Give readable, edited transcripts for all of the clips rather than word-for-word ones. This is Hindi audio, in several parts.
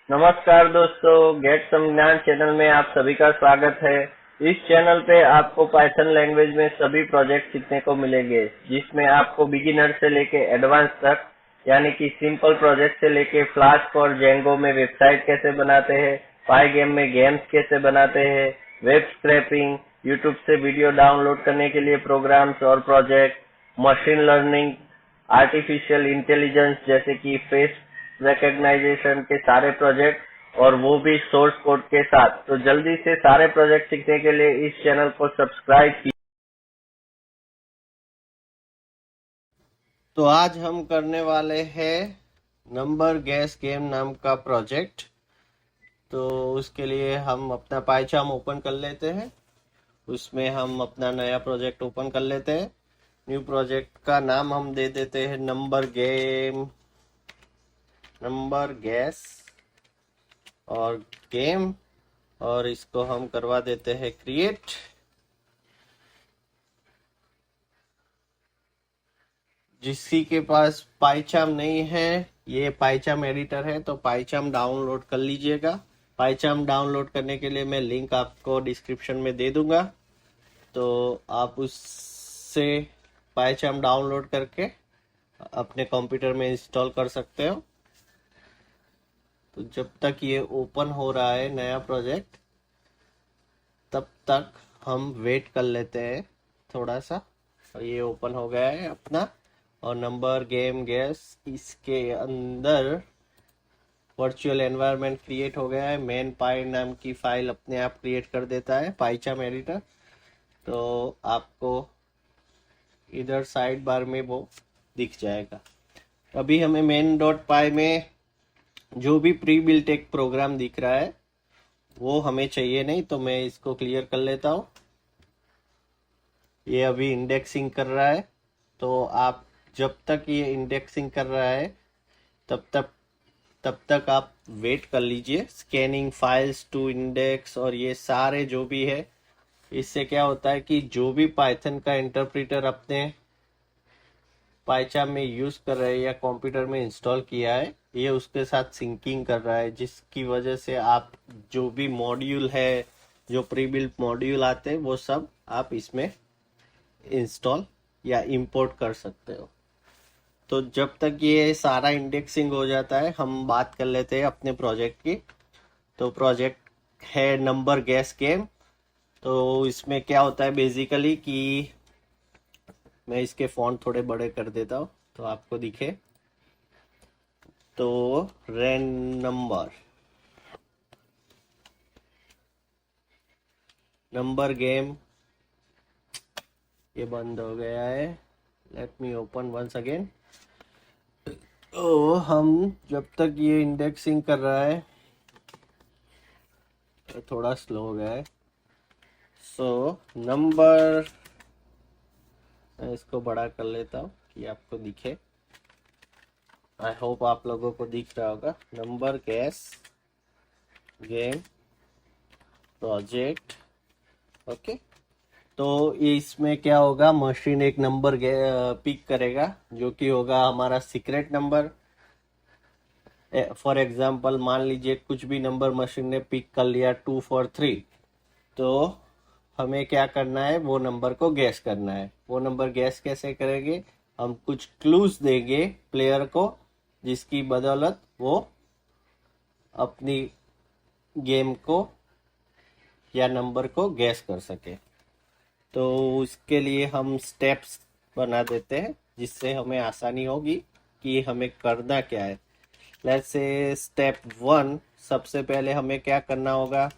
नमस्कार दोस्तों, गेट संज्ञान चैनल में आप सभी का स्वागत है। इस चैनल पे आपको पाइथन लैंग्वेज में सभी प्रोजेक्ट सीखने को मिलेंगे, जिसमें आपको बिगिनर से लेके एडवांस तक, यानी कि सिंपल प्रोजेक्ट से लेके फ्लास्क और जेंगो में वेबसाइट कैसे बनाते हैं, पाईगेम में गेम्स कैसे बनाते हैं, वेब स्क्रैपिंग, यूट्यूब से वीडियो डाउनलोड करने के लिए प्रोग्राम्स और project, machine learning, artificial intelligence जैसे कि फेस रिकग्नाइजेशन के सारे प्रोजेक्ट, और वो भी सोर्स कोड के साथ। तो जल्दी से सारे प्रोजेक्ट सीखने के लिए इस चैनल को सब्सक्राइब कीजिए। तो आज हम करने वाले हैं नंबर गैस गेम नाम का प्रोजेक्ट। तो उसके लिए हम अपना पाइचार्म ओपन कर लेते हैं। उसमें हम अपना नया प्रोजेक्ट ओपन कर लेते हैं। न्यू प्रोजेक्ट का नाम हम दे देते हैं नंबर गेम, नंबर गैस और गेम, और इसको हम करवा देते हैं क्रिएट। जिसकी के पास पाइचार्म नहीं है, ये पाइचार्म एडिटर है, तो पाइचार्म डाउनलोड कर लीजिएगा। पाइचार्म डाउनलोड करने के लिए मैं लिंक आपको डिस्क्रिप्शन में दे दूंगा, तो आप उससे पाइचार्म डाउनलोड करके अपने कंप्यूटर में इंस्टॉल कर सकते हो। तो जब तक ये ओपन हो रहा है नया प्रोजेक्ट, तब तक हम वेट कर लेते हैं थोड़ा सा। और ये ओपन हो गया है अपना, और नंबर गेम गैस इसके अंदर वर्चुअल एनवायरनमेंट क्रिएट हो गया है। मेन पाई नाम की फाइल अपने आप क्रिएट कर देता है पाइचार्म एडिटर। तो आपको इधर साइड बार में वो दिख जाएगा। अभी हमें मेन डॉट पाई में जो भी प्री बिल्ट एक प्रोग्राम दिख रहा है वो हमें चाहिए नहीं, तो मैं इसको क्लियर कर लेता हूँ। ये अभी इंडेक्सिंग कर रहा है, तो आप जब तक ये इंडेक्सिंग कर रहा है तब तक आप वेट कर लीजिए। स्कैनिंग फाइल्स टू इंडेक्स और ये सारे जो भी है, इससे क्या होता है कि जो भी पाइथन का इंटरप्रेटर अपने पाइचार्म में यूज कर रहे हैं या कंप्यूटर में इंस्टॉल किया है, ये उसके साथ सिंकिंग कर रहा है, जिसकी वजह से आप जो भी मॉड्यूल है, जो प्री बिल्ट मॉड्यूल आते हैं, वो सब आप इसमें इंस्टॉल या इंपोर्ट कर सकते हो। तो जब तक ये सारा इंडेक्सिंग हो जाता है, हम बात कर लेते हैं अपने प्रोजेक्ट की। तो प्रोजेक्ट है नंबर गैस गेम। तो इसमें क्या होता है बेसिकली कि मैं इसके फॉन्ट थोड़े बड़े कर देता हूँ तो आपको दिखे। तो रैन नंबर गेम, ये बंद हो गया है। Let me open once again. तो हम जब तक ये इंडेक्सिंग कर रहा है, तो थोड़ा स्लो हो गया है। सो नंबर, मैं इसको बड़ा कर लेता हूँ कि आपको दिखे। आई होप आप लोगों को दिख रहा होगा। Number gas game project, okay. तो इसमें क्या होगा, मशीन एक नंबर पिक करेगा जो कि होगा हमारा सीक्रेट नंबर। फॉर एग्जांपल मान लीजिए कुछ भी नंबर मशीन ने पिक कर लिया 243, तो हमें क्या करना है, वो नंबर को गैस करना है। वो नंबर गैस कैसे करेंगे, हम कुछ क्लूज देंगे प्लेयर को, जिसकी बदौलत वो अपनी गेम को या नंबर को गैस कर सके। तो उसके लिए हम स्टेप्स बना देते हैं, जिससे हमें आसानी होगी कि हमें करना क्या है। लेट्स से स्टेप 1, सबसे पहले हमें क्या करना होगा,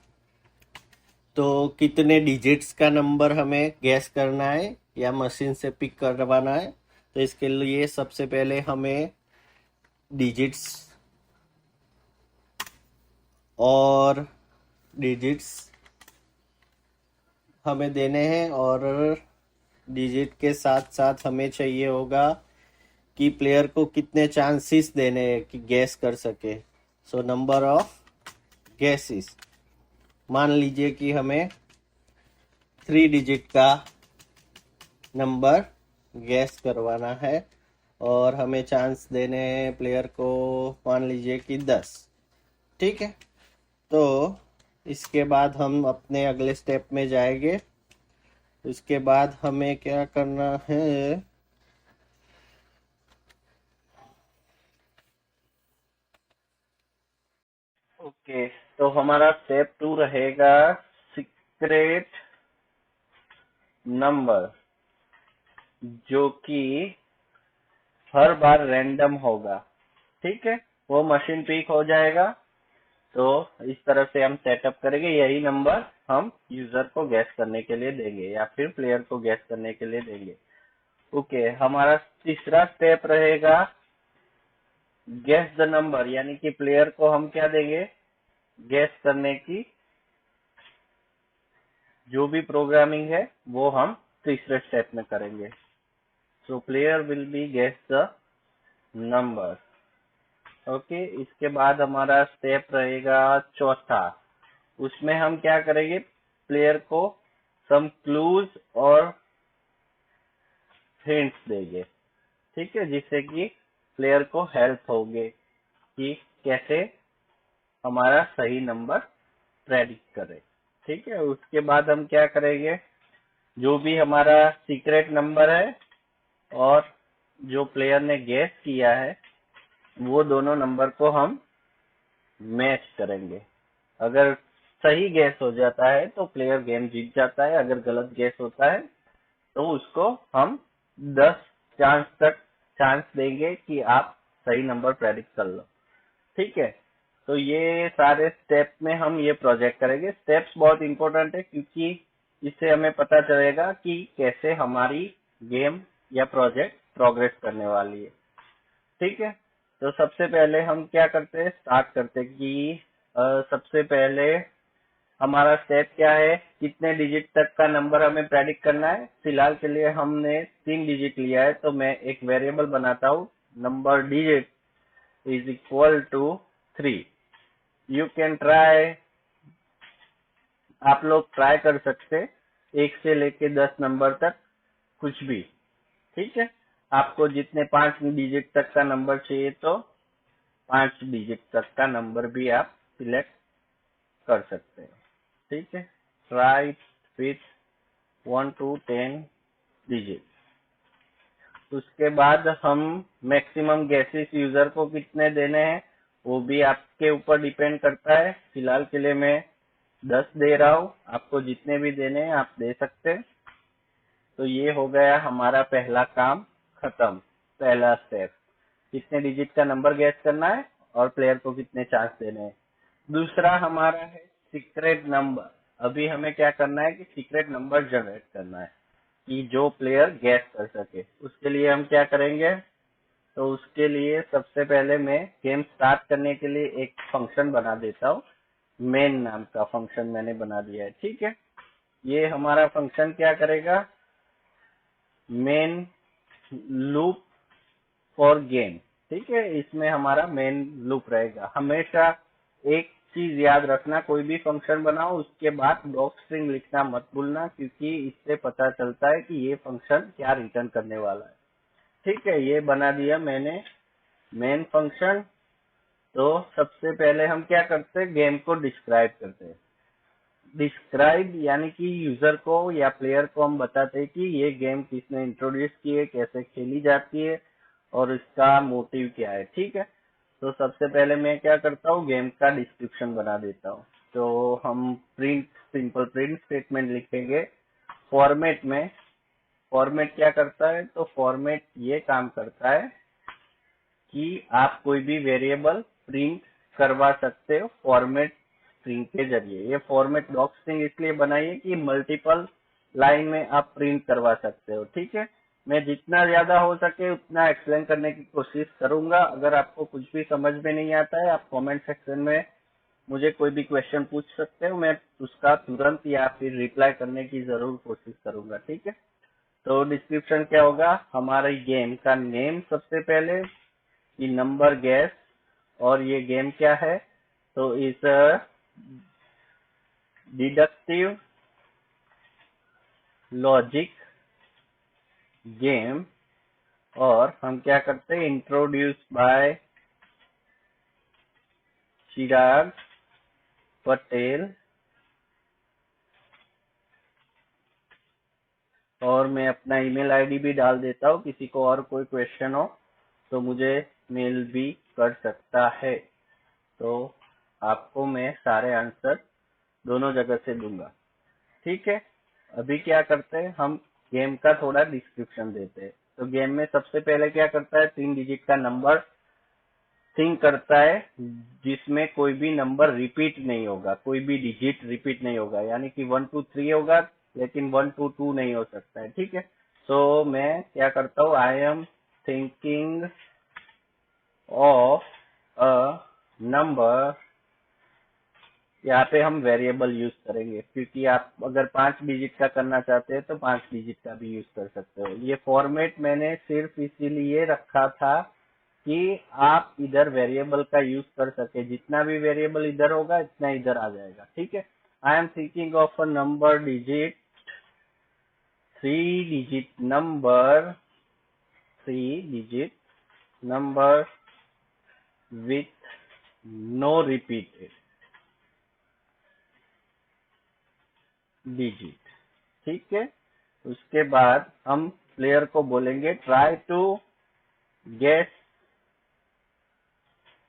तो कितने डिजिट्स का नंबर हमें गैस करना है या मशीन से पिक करवाना है। तो इसके लिए सबसे पहले हमें डिजिट्स और डिजिट्स हमें देने हैं, और डिजिट के साथ साथ हमें चाहिए होगा कि प्लेयर को कितने चांसेस देने हैं कि गैस कर सके। सो नंबर ऑफ गैसेस, मान लीजिए कि हमें 3 डिजिट का नंबर गैस करवाना है और हमें चांस देने हैं प्लेयर को, मान लीजिए कि 10। ठीक है, तो इसके बाद हम अपने अगले स्टेप में जाएंगे। उसके बाद हमें क्या करना है, ओके, तो हमारा स्टेप 2 रहेगा सीक्रेट नंबर, जो कि हर बार रैंडम होगा। ठीक है, वो मशीन पिक हो जाएगा। तो इस तरह से हम सेटअप करेंगे, यही नंबर हम यूजर को गैस करने के लिए देंगे या फिर प्लेयर को गैस करने के लिए देंगे। ओके, हमारा तीसरा स्टेप रहेगा गेस द नंबर, यानी कि प्लेयर को हम क्या देंगे, गैस करने की जो भी प्रोग्रामिंग है वो हम तीसरे स्टेप में करेंगे। So player will be guess the number. Okay, इसके बाद हमारा स्टेप रहेगा चौथा। उसमें हम क्या करेंगे, प्लेयर को सम क्लूज और हिंट्स देंगे। ठीक है, जिससे कि प्लेयर को हेल्प होगे कि कैसे हमारा सही नंबर प्रेडिक्ट करे। ठीक है, उसके बाद हम क्या करेंगे, जो भी हमारा सीक्रेट नंबर है और जो प्लेयर ने गेस किया है, वो दोनों नंबर को हम मैच करेंगे। अगर सही गैस हो जाता है तो प्लेयर गेम जीत जाता है, अगर गलत गैस होता है तो उसको हम 10 चांस तक चांस देंगे कि आप सही नंबर प्रेडिक्ट कर लो। ठीक है, तो ये सारे स्टेप में हम ये प्रोजेक्ट करेंगे। स्टेप्स बहुत इंपॉर्टेंट है, क्योंकि इससे हमें पता चलेगा कि कैसे हमारी गेम या प्रोजेक्ट प्रोग्रेस करने वाली है। ठीक है, तो सबसे पहले हम क्या करते हैं, स्टार्ट करते हैं कि सबसे पहले हमारा स्टेप क्या है, कितने डिजिट तक का नंबर हमें प्रेडिक्ट करना है। फिलहाल के लिए हमने 3 डिजिट लिया है, तो मैं एक वेरिएबल बनाता हूँ, number digit is equal to 3। You can try, आप लोग ट्राई कर सकते, 1 से लेके 10 नंबर तक कुछ भी। ठीक है, आपको जितने 5 डिजिट तक का नंबर चाहिए तो 5 डिजिट तक का नंबर भी आप सिलेक्ट कर सकते हैं। ठीक है, ट्राई विथ 1 to 10 डिजिट। उसके बाद हम मैक्सिमम गैसेस यूजर को कितने देने हैं वो भी आपके ऊपर डिपेंड करता है। फिलहाल के लिए मैं 10 दे रहा हूँ, आपको जितने भी देने हैं आप दे सकते हैं। तो ये हो गया हमारा पहला काम खत्म, पहला स्टेप, कितने डिजिट का नंबर गैस करना है और प्लेयर को कितने चांस देने हैं। दूसरा हमारा है सीक्रेट नंबर। अभी हमें क्या करना है कि सीक्रेट नंबर जनरेट करना है कि जो प्लेयर गैस कर सके। उसके लिए हम क्या करेंगे, तो उसके लिए सबसे पहले मैं गेम स्टार्ट करने के लिए एक फंक्शन बना देता हूँ। मेन नाम का फंक्शन मैंने बना दिया है। ठीक है, ये हमारा फंक्शन क्या करेगा, मेन लूप फॉर गेम। ठीक है, इसमें हमारा मेन लूप रहेगा। हमेशा एक चीज याद रखना, कोई भी फंक्शन बनाओ उसके बाद डॉक स्ट्रिंग लिखना मत भूलना, क्योंकि इससे पता चलता है कि ये फंक्शन क्या रिटर्न करने वाला है। ठीक है, ये बना दिया मैंने मेन फंक्शन। तो सबसे पहले हम क्या करते हैं, गेम को डिस्क्राइब करते हैं। डिस्क्राइब यानी कि यूजर को या प्लेयर को हम बताते हैं कि ये गेम किसने इंट्रोड्यूस की है, कैसे खेली जाती है और इसका मोटिव क्या है। ठीक है, तो सबसे पहले मैं क्या करता हूँ, गेम का डिस्क्रिप्शन बना देता हूँ। तो हम प्रिंट, सिंपल प्रिंट स्टेटमेंट लिखेंगे फॉर्मेट में। फॉर्मेट क्या करता है, तो फॉर्मेट ये काम करता है कि आप कोई भी वेरिएबल प्रिंट करवा सकते हो फॉर्मेट स्ट्रिंग के जरिए। ये फॉर्मेट डॉक स्ट्रिंग इसलिए बनाई है कि मल्टीपल लाइन में आप प्रिंट करवा सकते हो। ठीक है, मैं जितना ज्यादा हो सके उतना एक्सप्लेन करने की कोशिश करूंगा। अगर आपको कुछ भी समझ में नहीं आता है, आप कमेंट सेक्शन में मुझे कोई भी क्वेश्चन पूछ सकते हो, मैं उसका तुरंत या फिर रिप्लाई करने की जरूर कोशिश करूंगा। ठीक है, तो डिस्क्रिप्शन क्या होगा, हमारे गेम का नेम सबसे पहले कि नंबर गैस, और ये गेम क्या है, तो इस डिडक्टिव लॉजिक गेम। और हम क्या करते हैं, इंट्रोड्यूस बाय चिराग पटेल, और मैं अपना ईमेल आईडी भी डाल देता हूँ, किसी को और कोई क्वेश्चन हो तो मुझे मेल भी कर सकता है, तो आपको मैं सारे आंसर दोनों जगह से दूंगा। ठीक है, अभी क्या करते हैं, हम गेम का थोड़ा डिस्क्रिप्शन देते हैं। तो गेम में सबसे पहले क्या करता है, 3 डिजिट का नंबर थिंक करता है जिसमें कोई भी नंबर रिपीट नहीं होगा, कोई भी डिजिट रिपीट नहीं होगा, यानी कि 1 2 3 होगा लेकिन 1 2 2 नहीं हो सकता है। ठीक है, तो मैं क्या करता हूँ, आई am thinking of a number, यहाँ पे हम वेरिएबल यूज करेंगे, क्योंकि आप अगर 5 डिजिट का करना चाहते हैं तो 5 डिजिट का भी यूज कर सकते हो। ये फॉर्मेट मैंने सिर्फ इसीलिए रखा था कि आप इधर वेरिएबल का यूज कर सके, जितना भी वेरिएबल इधर होगा इतना इधर आ जाएगा। ठीक है, I am thinking of a number digit, 3 digit number, 3 digit number with no repeated digit. ठीक है, उसके बाद हम प्लेयर को बोलेंगे try to guess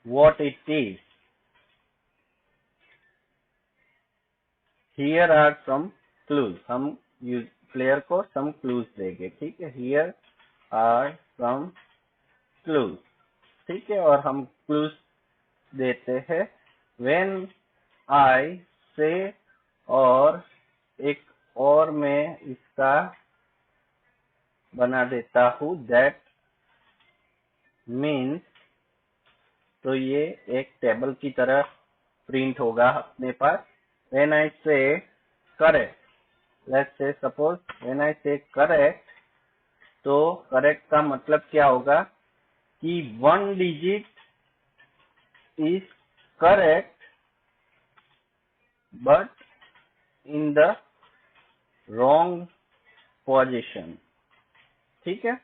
what it is, here are some clues, हम प्लेयर को सम क्लूज देंगे। ठीक है, हियर आर सम क्लूज। ठीक है, और हम क्लूज देते हैं व्हेन आई से, और एक और मैं इसका बना देता हूँ, दैट मीन्स, तो ये एक टेबल की तरह प्रिंट होगा अपने पास। व्हेन आई से correct, let's say suppose when I से करेक्ट, तो करेक्ट का मतलब क्या होगा कि 1 digit is correct but in the wrong position. ठीक है,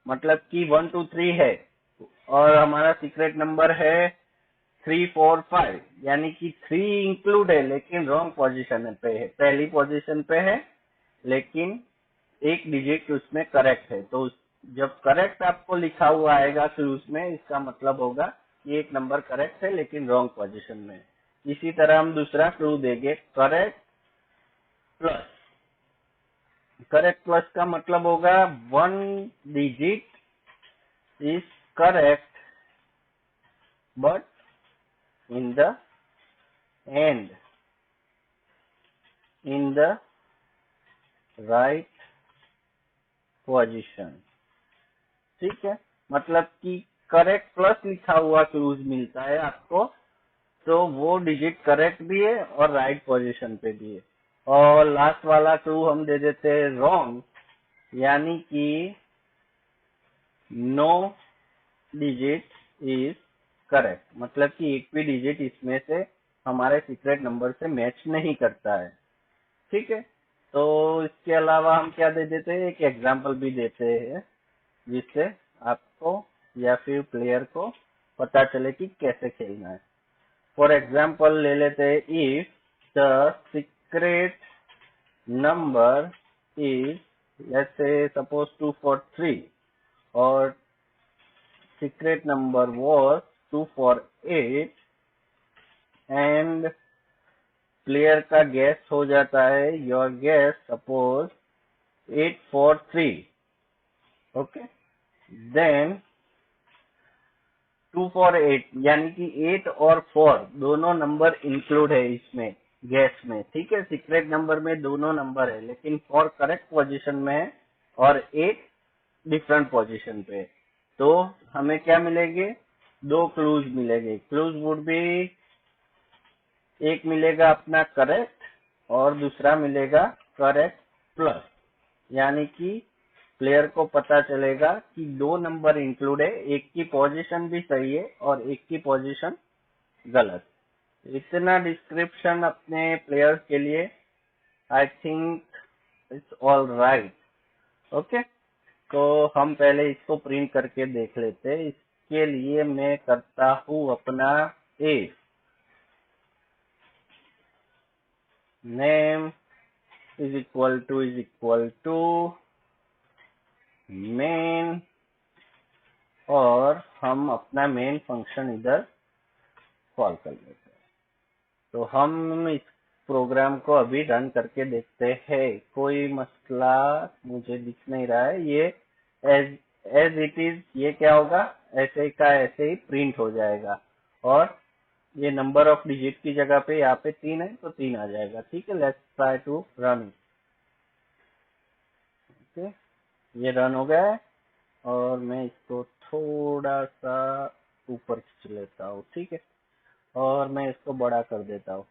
मतलब कि 1 2 3 है और हमारा सीक्रेट नंबर है 3 4 5, यानी कि 3 इंक्लूड है लेकिन रॉन्ग पोजीशन पे है, पहली पोजीशन पे है लेकिन एक डिजिट उसमें करेक्ट है। तो जब करेक्ट आपको लिखा हुआ आएगा क्लूज में, इसका मतलब होगा कि एक नंबर करेक्ट है लेकिन रॉन्ग पोजीशन में। इसी तरह हम दूसरा क्लू देंगे, करेक्ट प्लस, करेक्ट प्लस का मतलब होगा 1 digit is correct but in the and in the right position. ठीक है, मतलब कि करेक्ट प्लस लिखा हुआ क्लूज मिलता है आपको, तो वो डिजिट करेक्ट भी है और राइट पोजीशन पे भी है। और लास्ट वाला क्लू हम दे देते हैं रॉन्ग, यानी कि नो डिजिट इज करेक्ट, मतलब कि एक भी डिजिट इसमें से हमारे सीक्रेट नंबर से मैच नहीं करता है। ठीक है, तो इसके अलावा हम क्या दे देते हैं, एक एग्जांपल भी देते हैं जिससे आपको या फिर प्लेयर को पता चले कि कैसे खेलना है। फॉर एग्जाम्पल ले लेते हैं, if the secret number is, let's say suppose 2 4 3, और secret number was 2 4 8, and player का गैस हो जाता है, your guess suppose 8 4 3, okay, then 2 4 8, यानी कि 8 और 4 दोनों नंबर इंक्लूड है इसमें गैस में। ठीक है, सीक्रेट नंबर में दोनों नंबर है लेकिन 4 करेक्ट पोजीशन में है और 8 डिफरेंट पोजीशन पे है। तो हमें क्या मिलेंगे, 2 क्लूज मिलेंगे। क्लूज वुड बी, एक मिलेगा अपना करेक्ट और दूसरा मिलेगा करेक्ट प्लस, यानी कि प्लेयर को पता चलेगा कि 2 नंबर इंक्लूड है, एक की पोजीशन भी सही है और एक की पोजीशन गलत। इतना डिस्क्रिप्शन अपने प्लेयर्स के लिए, I think it's all right. Okay, तो हम पहले इसको प्रिंट करके देख लेते हैं। इसके लिए मैं करता हूँ अपना A, name is equal to main, और हम अपना मेन फंक्शन इधर कॉल कर लेते हैं। तो हम इस प्रोग्राम को अभी रन करके देखते हैं। कोई मसला मुझे दिख नहीं रहा है। ये एज इट इज ये क्या होगा, ऐसे का ऐसे ही प्रिंट हो जाएगा, और ये नंबर ऑफ डिजिट की जगह पे यहाँ पे 3 है तो 3 आ जाएगा। ठीक है, let's try to run. Okay, ये रन हो गया है, और मैं इसको थोड़ा सा ऊपर खींच लेता हूँ। ठीक है, और मैं इसको बड़ा कर देता हूँ।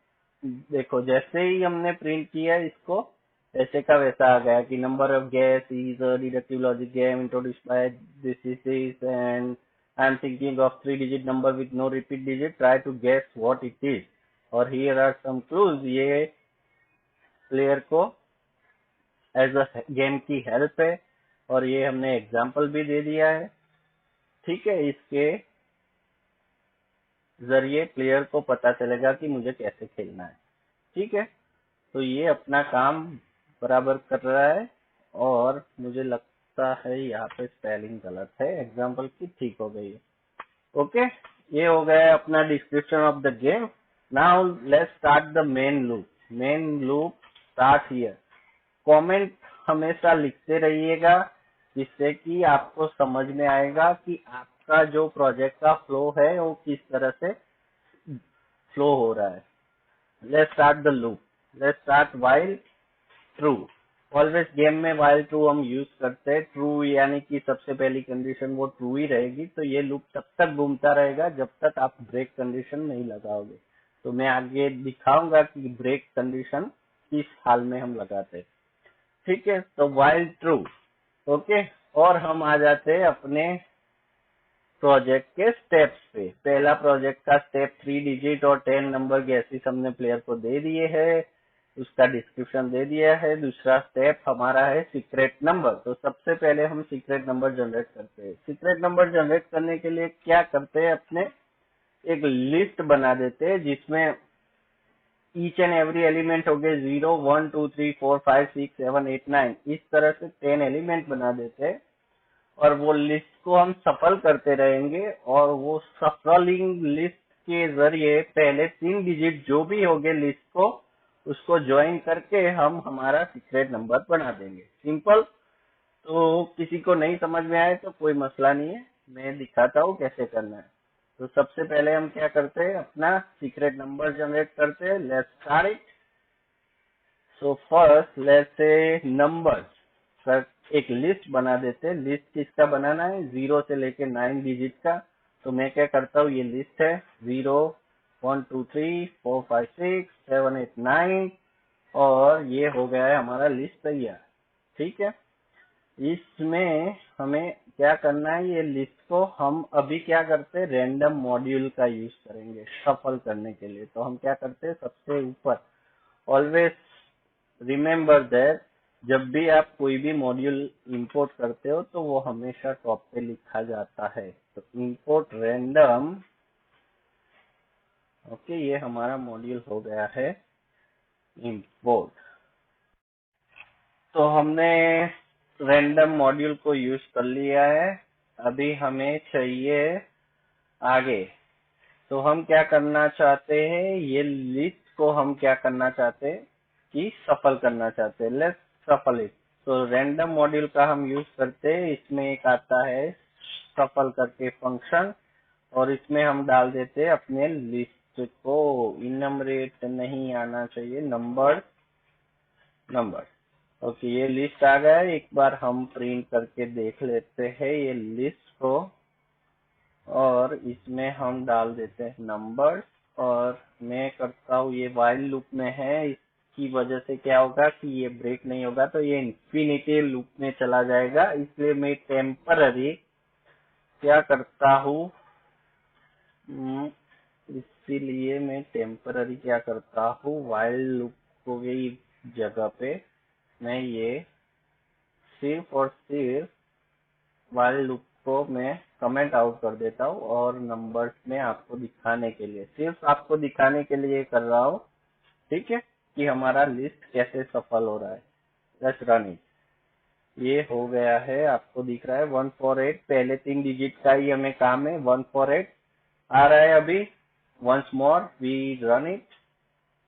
देखो, जैसे ही हमने प्रिंट किया इसको, ऐसे का वैसा आ गया कि number of guess is a deductive logic game introduced by this is this, and I am thinking of 3 digit number with no repeat digit, try to guess what it is, और हियर आर सम क्लूज। ये प्लेयर को एज अ गेम की हेल्प है, और ये हमने एग्जाम्पल भी दे दिया है। ठीक है, इसके जरिए प्लेयर को पता चलेगा कि मुझे कैसे खेलना है। ठीक है, तो ये अपना काम बराबर कर रहा है, और मुझे लगता है यहाँ पे स्पेलिंग गलत है, एग्जाम्पल की ठीक हो गई है। ओके, ये हो गया अपना description of the game. Now let's start the main loop. Main loop start here. Comment हमेशा लिखते रहिएगा, जिससे कि आपको समझ में आएगा कि आपका जो प्रोजेक्ट का फ्लो है वो किस तरह से फ्लो हो रहा है। Let's start the loop. Let's start while true. Always game में व्हाइल ट्रू हम यूज करते हैं। ट्रू यानी कि सबसे पहली कंडीशन वो ट्रू ही रहेगी, तो ये लूप तब तक घूमता रहेगा जब तक आप ब्रेक कंडीशन नहीं लगाओगे। तो मैं आगे दिखाऊंगा कि ब्रेक कंडीशन किस हाल में हम लगाते हैं। ठीक है, तो व्हाइल ट्रू। ओके, और हम आ जाते हैं अपने प्रोजेक्ट के स्टेप्स पे। पहला प्रोजेक्ट का स्टेप 3 डिजिट और 10 नंबर गैसेस हमने प्लेयर को दे दिए है, उसका डिस्क्रिप्शन दे दिया है। दूसरा स्टेप हमारा है सीक्रेट नंबर। तो सबसे पहले हम सीक्रेट नंबर जनरेट करते हैं। सीक्रेट नंबर जनरेट करने के लिए क्या करते हैं, अपने एक लिस्ट बना देते हैं जिसमें ईच एंड एवरी एलिमेंट हो गए 0, 1, 2, 3, 4, 5, 6, 7, 8, 9, इस तरह से 10 एलिमेंट बना देते हैं, और वो लिस्ट को हम सफल करते रहेंगे, और वो सफलिंग लिस्ट के जरिए पहले 3 डिजिट जो भी होंगे लिस्ट को, उसको ज्वाइन करके हम हमारा सीक्रेट नंबर बना देंगे। सिंपल। तो किसी को नहीं समझ में आए तो कोई मसला नहीं है, मैं दिखाता हूँ कैसे करना है। तो सबसे पहले हम क्या करते हैं, अपना सीक्रेट नंबर जनरेट करते हैं। Let's start it. So first let's say number का एक लिस्ट बना देते हैं। लिस्ट किसका बनाना है, 0 से लेके 9 डिजिट का। तो मैं क्या करता हूँ, ये लिस्ट है 0, 1, 2, 3, 4, 5, 6, 7, 8, 9, और ये हो गया है हमारा लिस्ट तैयार। ठीक है, इसमें हमें क्या करना है, ये लिस्ट को हम अभी क्या करते हैं, रैंडम मॉड्यूल का यूज करेंगे सफल करने के लिए। तो हम क्या करते हैं, सबसे ऊपर ऑलवेज रिमेम्बर दैट जब भी आप कोई भी मॉड्यूल इंपोर्ट करते हो तो वो हमेशा टॉप पे लिखा जाता है। तो इंपोर्ट रैंडम। ओके, ये हमारा मॉड्यूल हो गया है इंपोर्ट। तो हमने रैंडम मॉड्यूल को यूज कर लिया है। अभी हमें चाहिए आगे। तो हम क्या करना चाहते हैं, ये लिस्ट को हम क्या करना चाहते हैं कि सफल करना चाहते हैं। लेट्स सफल इट। तो रैंडम मॉड्यूल का हम यूज करते हैं। इसमें एक आता है सफल करके फंक्शन, और इसमें हम डाल देते हैं अपने लिस्ट को। इनमरेट नहीं आना चाहिए, नंबर नंबर। ओके, ये लिस्ट आ गया है। एक बार हम प्रिंट करके देख लेते हैं ये लिस्ट को, और इसमें हम डाल देते हैं नंबर। और मैं करता हूँ, ये व्हाइल लूप में है, इसकी वजह से क्या होगा कि ये ब्रेक नहीं होगा, तो ये इंफिनिटी लूप में चला जाएगा। इसलिए मैं टेम्पररी क्या करता हूँ, इसीलिए मैं टेम्पररी क्या करता हूँ, व्हाइल लूप को की जगह पे मैं ये सिर्फ और सिर्फ व्हाइल लूप को मैं कमेंट आउट कर देता हूँ, और नंबर्स में आपको दिखाने के लिए, सिर्फ आपको दिखाने के लिए कर रहा हूँ। ठीक है, कि हमारा लिस्ट कैसे सफल हो रहा है। Let's run it. ये हो गया है, आपको दिख रहा है 148, पहले 3 डिजिट का ही हमें काम है। 148 आ रहा है अभी। Once more we run it.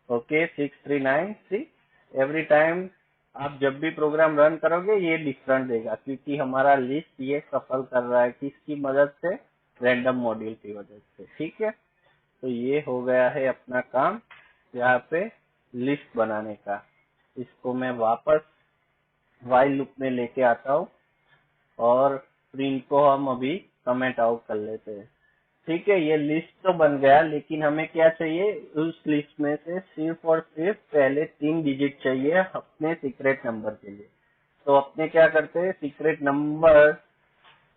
Okay 6396। Every time आप जब भी प्रोग्राम रन करोगे ये डिफरेंट देगा, क्योंकि हमारा लिस्ट ये सफल कर रहा है किसकी मदद से, रैंडम मॉड्यूल की मदद से। ठीक है, तो ये हो गया है अपना काम यहाँ पे लिस्ट बनाने का। इसको मैं वापस व्हाइल लूप में लेके आता हूँ और प्रिंट को हम अभी कमेंट आउट कर लेते हैं। ठीक है, ये लिस्ट तो बन गया, लेकिन हमें क्या चाहिए, उस लिस्ट में से सिर्फ और सिर्फ पहले 3 डिजिट चाहिए अपने सीक्रेट नंबर के लिए। तो अपने क्या करते हैं, सीक्रेट नंबर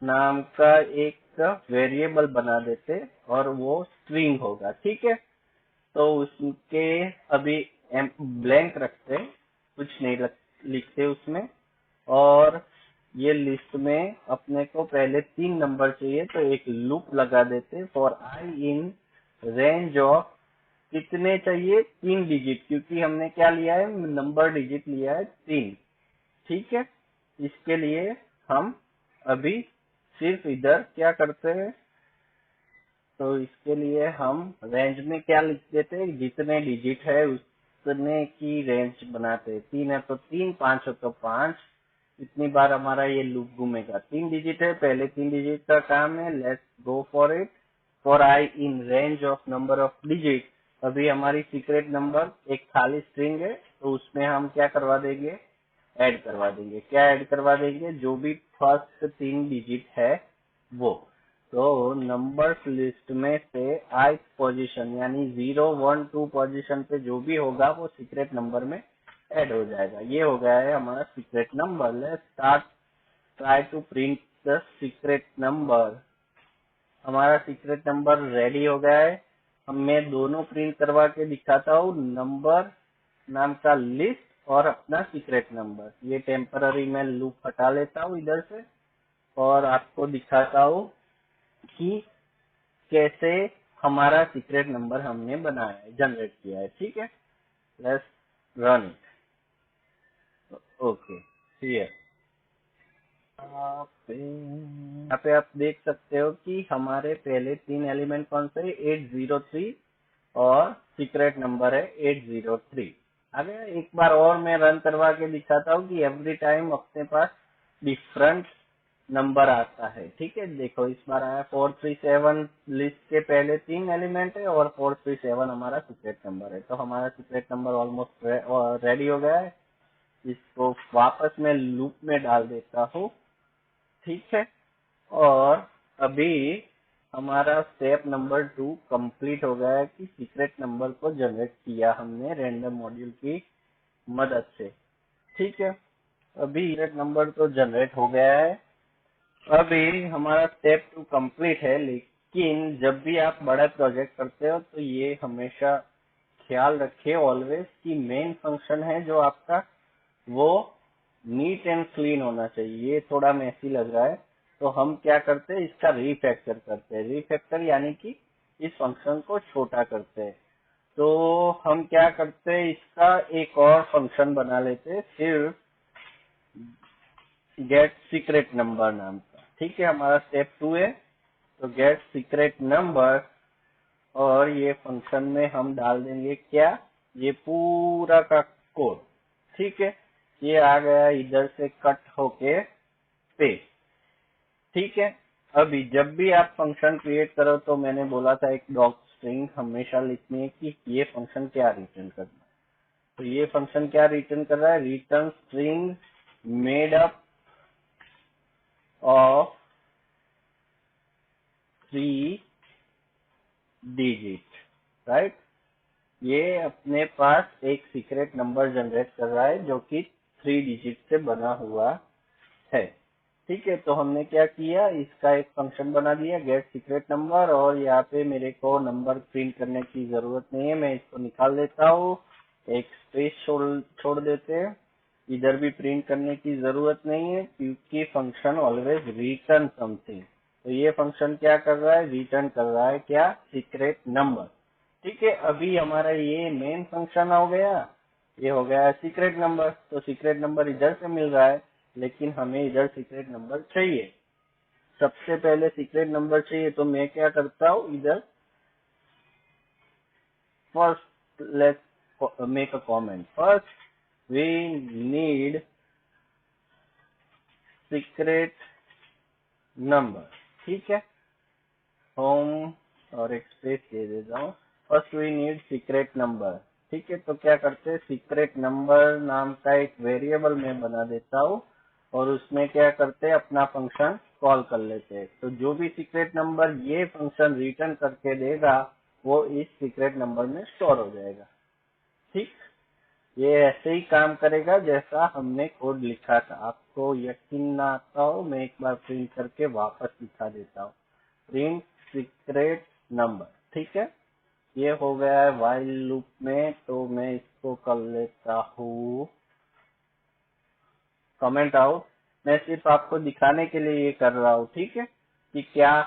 नाम का एक वेरिएबल बना देते और वो स्ट्रिंग होगा। ठीक है, तो उसके अभी ब्लैंक रखते, कुछ नहीं लिखते उसमें। और ये लिस्ट में अपने को पहले 3 नंबर चाहिए, तो एक लूप लगा देते for I in range of कितने चाहिए, 3 डिजिट, क्योंकि हमने क्या लिया है, नंबर डिजिट लिया है 3। ठीक है, इसके लिए हम अभी सिर्फ इधर क्या करते हैं, तो इसके लिए हम रेंज में क्या लिख देते हैं, जितने डिजिट है उतने की रेंज बनाते हैं। 3 है तो 3, 5 है तो 5। इतनी बार हमारा ये लूप घूमेगा। 3 डिजिट है, पहले 3 डिजिट का काम है। Let's go for it. For I in range of number of digit. अभी हमारी सीक्रेट नंबर एक खाली स्ट्रिंग है, तो उसमें हम क्या करवा देंगे, ऐड करवा देंगे। क्या ऐड करवा देंगे, जो भी फर्स्ट 3 डिजिट है वो। तो नंबर्स लिस्ट में से ith पोजीशन यानी 0, 1, 2 पोजीशन पे जो भी होगा वो सीक्रेट नंबर में ऐड हो जाएगा। ये हो गया है हमारा secret number. Let's start try to print the secret number. हमारा सीक्रेट नंबर रेडी हो गया है। अब मैं दोनों प्रिंट करवा के दिखाता हूँ, नंबर नाम का लिस्ट और अपना सीक्रेट नंबर। ये टेम्पररी मैं लूप हटा लेता हूँ इधर से और आपको दिखाता हूँ कि कैसे हमारा सीक्रेट नंबर हमने बनाया है, जनरेट किया है। ठीक है, let's run it. Okay, here यहाँ पे आप देख सकते हो कि हमारे पहले 3 एलिमेंट कौन से, 803 और सीक्रेट नंबर है 803। अगर एक बार और मैं रन करवा के दिखाता हूँ कि एवरी टाइम अपने पास डिफरेंट नंबर आता है। ठीक है, देखो इस बार आया 437, लिस्ट के पहले 3 एलिमेंट है और 437 हमारा सीक्रेट नंबर है। तो हमारा सीक्रेट नंबर ऑलमोस्ट रेडी हो गया है। इसको वापस मैं लूप में डाल देता हूँ। ठीक है, और अभी हमारा स्टेप नंबर 2 कंप्लीट हो गया है कि सीक्रेट नंबर को जनरेट किया हमने रैंडम मॉड्यूल की मदद से। ठीक है, अभी सीक्रेट नंबर तो जनरेट हो गया है। अभी हमारा स्टेप 2 कंप्लीट है, लेकिन जब भी आप बड़ा प्रोजेक्ट करते हो तो ये हमेशा ख्याल रखिए ऑलवेज कि मेन फंक्शन है जो आपका वो नीट एंड क्लीन होना चाहिए। ये थोड़ा मैसी लग रहा है, तो हम क्या करते हैं, इसका रीफैक्टर करते हैं। रीफैक्टर यानी कि इस फंक्शन को छोटा करते हैं। तो हम क्या करते हैं, इसका एक और फंक्शन बना लेते हैं, सिर्फ गेट सीक्रेट नंबर नाम का। ठीक है, हमारा स्टेप 2 है, तो गेट सीक्रेट नंबर, और ये फंक्शन में हम डाल देंगे क्या, ये पूरा का कोड। ठीक है, ये आ गया इधर से कट होके पेस्ट। ठीक है, अभी जब भी आप फंक्शन क्रिएट करो तो मैंने बोला था एक डॉक स्ट्रिंग हमेशा लिखनी है कि ये फंक्शन क्या रिटर्न करना है। तो ये फंक्शन क्या रिटर्न कर रहा है, return string made up of 3 digit, right. ये अपने पास एक सीक्रेट नंबर जनरेट कर रहा है जो कि 3 डिजिट से बना हुआ है। ठीक है, तो हमने क्या किया, इसका एक फंक्शन बना दिया गेट सीक्रेट नंबर, और यहाँ पे मेरे को नंबर प्रिंट करने की जरूरत नहीं है, मैं इसको निकाल देता हूँ, एक स्पेस छोड़ देते हैं। इधर भी प्रिंट करने की जरूरत नहीं है क्योंकि फंक्शन ऑलवेज रिटर्न समथिंग। तो ये फंक्शन क्या कर रहा है, रिटर्न कर रहा है क्या, सीक्रेट नंबर। ठीक है, अभी हमारा ये मेन फंक्शन हो गया। ये हो गया सीक्रेट नंबर। तो सीक्रेट नंबर इधर से मिल रहा है, लेकिन हमें इधर सीक्रेट नंबर चाहिए। सबसे पहले सीक्रेट नंबर चाहिए, तो मैं क्या करता हूँ, इधर first let's make a comment. First we need secret number, ठीक है। होम और एक स्पेस दे देता हूँ। First we need secret number, ठीक है। तो क्या करते हैं, सीक्रेट नंबर नाम का एक वेरिएबल मैं बना देता हूँ और उसमें क्या करते हैं, अपना फंक्शन कॉल कर लेते हैं। तो जो भी सीक्रेट नंबर ये फंक्शन रिटर्न करके देगा वो इस सीक्रेट नंबर में स्टोर हो जाएगा, ठीक। ये ऐसे ही काम करेगा जैसा हमने कोड लिखा था। आपको यकीन ना आता हो, मैं एक बार प्रिंट करके वापस दिखा देता हूँ। प्रिंट सीक्रेट नंबर, ठीक है। ये हो गया है व्हाइल लूप में, तो मैं इसको कर लेता हूँ कमेंट आउट। मैं सिर्फ आपको दिखाने के लिए ये कर रहा हूँ, ठीक है, कि क्या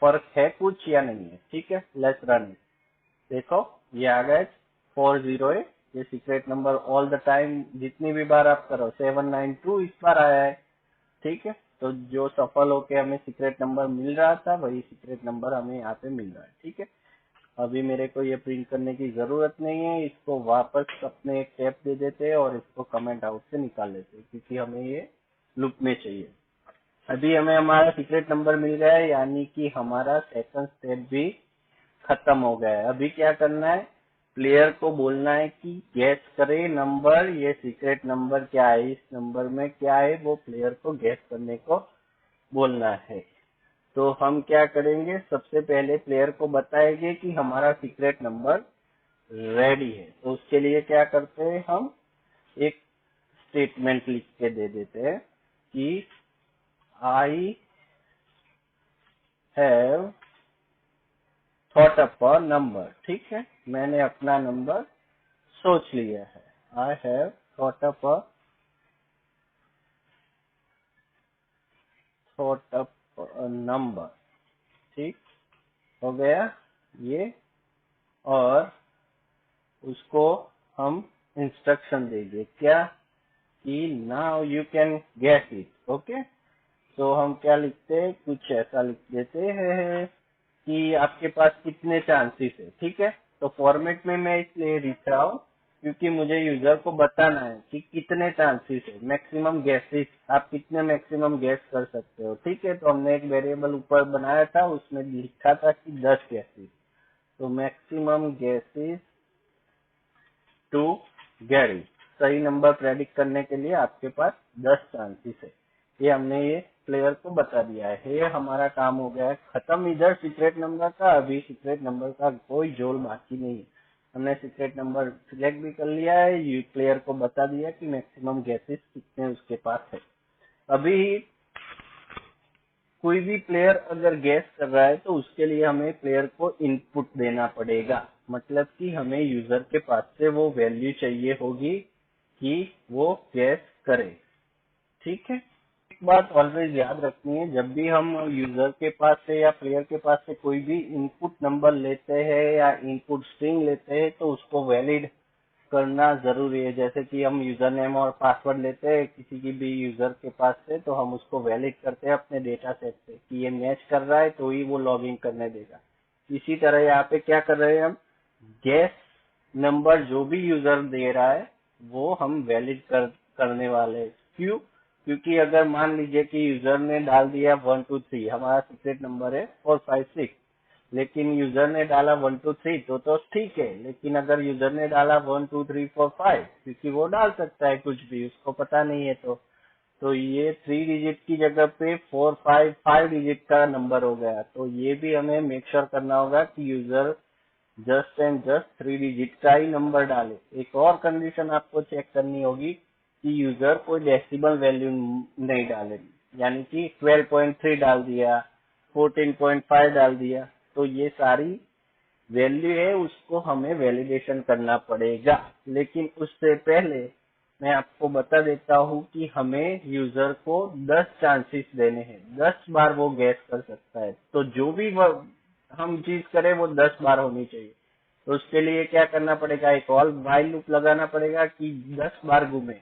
फर्क है कुछ या नहीं है, ठीक है। Let's run it. देखो ये आ गया 408, ये secret number all the time जितनी भी बार आप करो 792 इस बार आया है, ठीक है। तो जो सफल होके हमें सीक्रेट नंबर मिल रहा था वही सीक्रेट नंबर हमें यहाँ पे मिल रहा है, ठीक है। अभी मेरे को ये प्रिंट करने की जरूरत नहीं है, इसको वापस अपने एक टैब दे देते हैं और इसको कमेंट आउट से निकाल लेते हैं, क्योंकि हमें ये लूप में चाहिए। अभी हमें हमारा सीक्रेट नंबर मिल गया है, यानी कि हमारा सेकंड स्टेप भी खत्म हो गया है। अभी क्या करना है, प्लेयर को बोलना है कि गैस करे नंबर, ये सीक्रेट नंबर क्या है, इस नंबर में क्या है, वो प्लेयर को गैस करने को बोलना है। तो हम क्या करेंगे, सबसे पहले प्लेयर को बताएंगे कि हमारा सीक्रेट नंबर रेडी है। तो उसके लिए क्या करते हैं, हम एक स्टेटमेंट लिख के दे देते हैं कि आई have thought up a number, ठीक है। मैंने अपना नंबर सोच लिया है। आई have thought up a number, ठीक हो गया ये। और उसको हम इंस्ट्रक्शन देंगे क्या, कि now you can get it, okay. तो हम क्या लिखते हैं, कुछ ऐसा लिख देते हैं कि आपके पास कितने चांसेस है, ठीक है। तो फॉर्मेट में मैं इसलिए लिख रहा हूँ क्योंकि मुझे यूजर को बताना है कि कितने चांसेस है, मैक्सिमम गेसेस, आप कितने मैक्सिमम गेस कर सकते हो, ठीक है। तो हमने एक वेरिएबल ऊपर बनाया था, उसमें लिखा था कि 10 गेसेस। तो maximum guesses to get it, सही नंबर प्रेडिक्ट करने के लिए आपके पास 10 चांसेस है। ये हमने ये प्लेयर को बता दिया है। ये हमारा काम हो गया है खत्म इधर सीक्रेट नंबर का। अभी सीक्रेट नंबर का कोई जोल बाकी नहीं है। हमने सीक्रेट नंबर सिलेक्ट भी कर लिया है, ये प्लेयर को बता दिया कि मैक्सिमम गेसेस कितने उसके पास है। अभी कोई भी प्लेयर अगर गैस कर रहा है तो उसके लिए हमें प्लेयर को इनपुट देना पड़ेगा, मतलब कि हमें यूजर के पास से वो वैल्यू चाहिए होगी कि वो गैस करे, ठीक है। एक बात ऑलवेज याद रखनी है, जब भी हम यूजर के पास से या प्लेयर के पास से कोई भी इनपुट नंबर लेते हैं या इनपुट स्ट्रिंग लेते हैं तो उसको वैलिड करना जरूरी है। जैसे कि हम यूजर नेम और पासवर्ड लेते हैं किसी की भी यूजर के पास से, तो हम उसको वैलिड करते हैं अपने डेटा सेट से कि ये मैच कर रहा है तो ही वो लॉग इन करने देगा। इसी तरह यहाँ पे क्या कर रहे हैं, हम गैस नंबर जो भी यूजर दे रहा है वो हम वैलिड करने वाले हैं। क्यों, क्योंकि अगर मान लीजिए कि यूजर ने डाल दिया 123, हमारा सीक्रेट नंबर है 456, लेकिन यूजर ने डाला 123 तो ठीक है। लेकिन अगर यूजर ने डाला 12345, क्योंकि वो डाल सकता है कुछ भी, उसको पता नहीं है, तो ये 3 डिजिट की जगह पे 455 डिजिट का नंबर हो गया। तो ये भी हमें मेक श्योर करना होगा कि user just and just 3 digit का ही नंबर डाले। एक और कंडीशन आपको चेक करनी होगी कि यूजर कोई डेसिमल वैल्यू नहीं डाले, यानी कि 12.3 डाल दिया, 14.5 डाल दिया, तो ये सारी वैल्यू है, उसको हमें वैलिडेशन करना पड़ेगा। लेकिन उससे पहले मैं आपको बता देता हूँ कि हमें यूजर को 10 चांसेस देने हैं, 10 बार वो गैस कर सकता है। तो जो भी हम चीज करें वो 10 बार होनी चाहिए। तो उसके लिए क्या करना पड़ेगा, एक और व्हाइल लूप लगाना पड़ेगा कि 10 बार घूमे।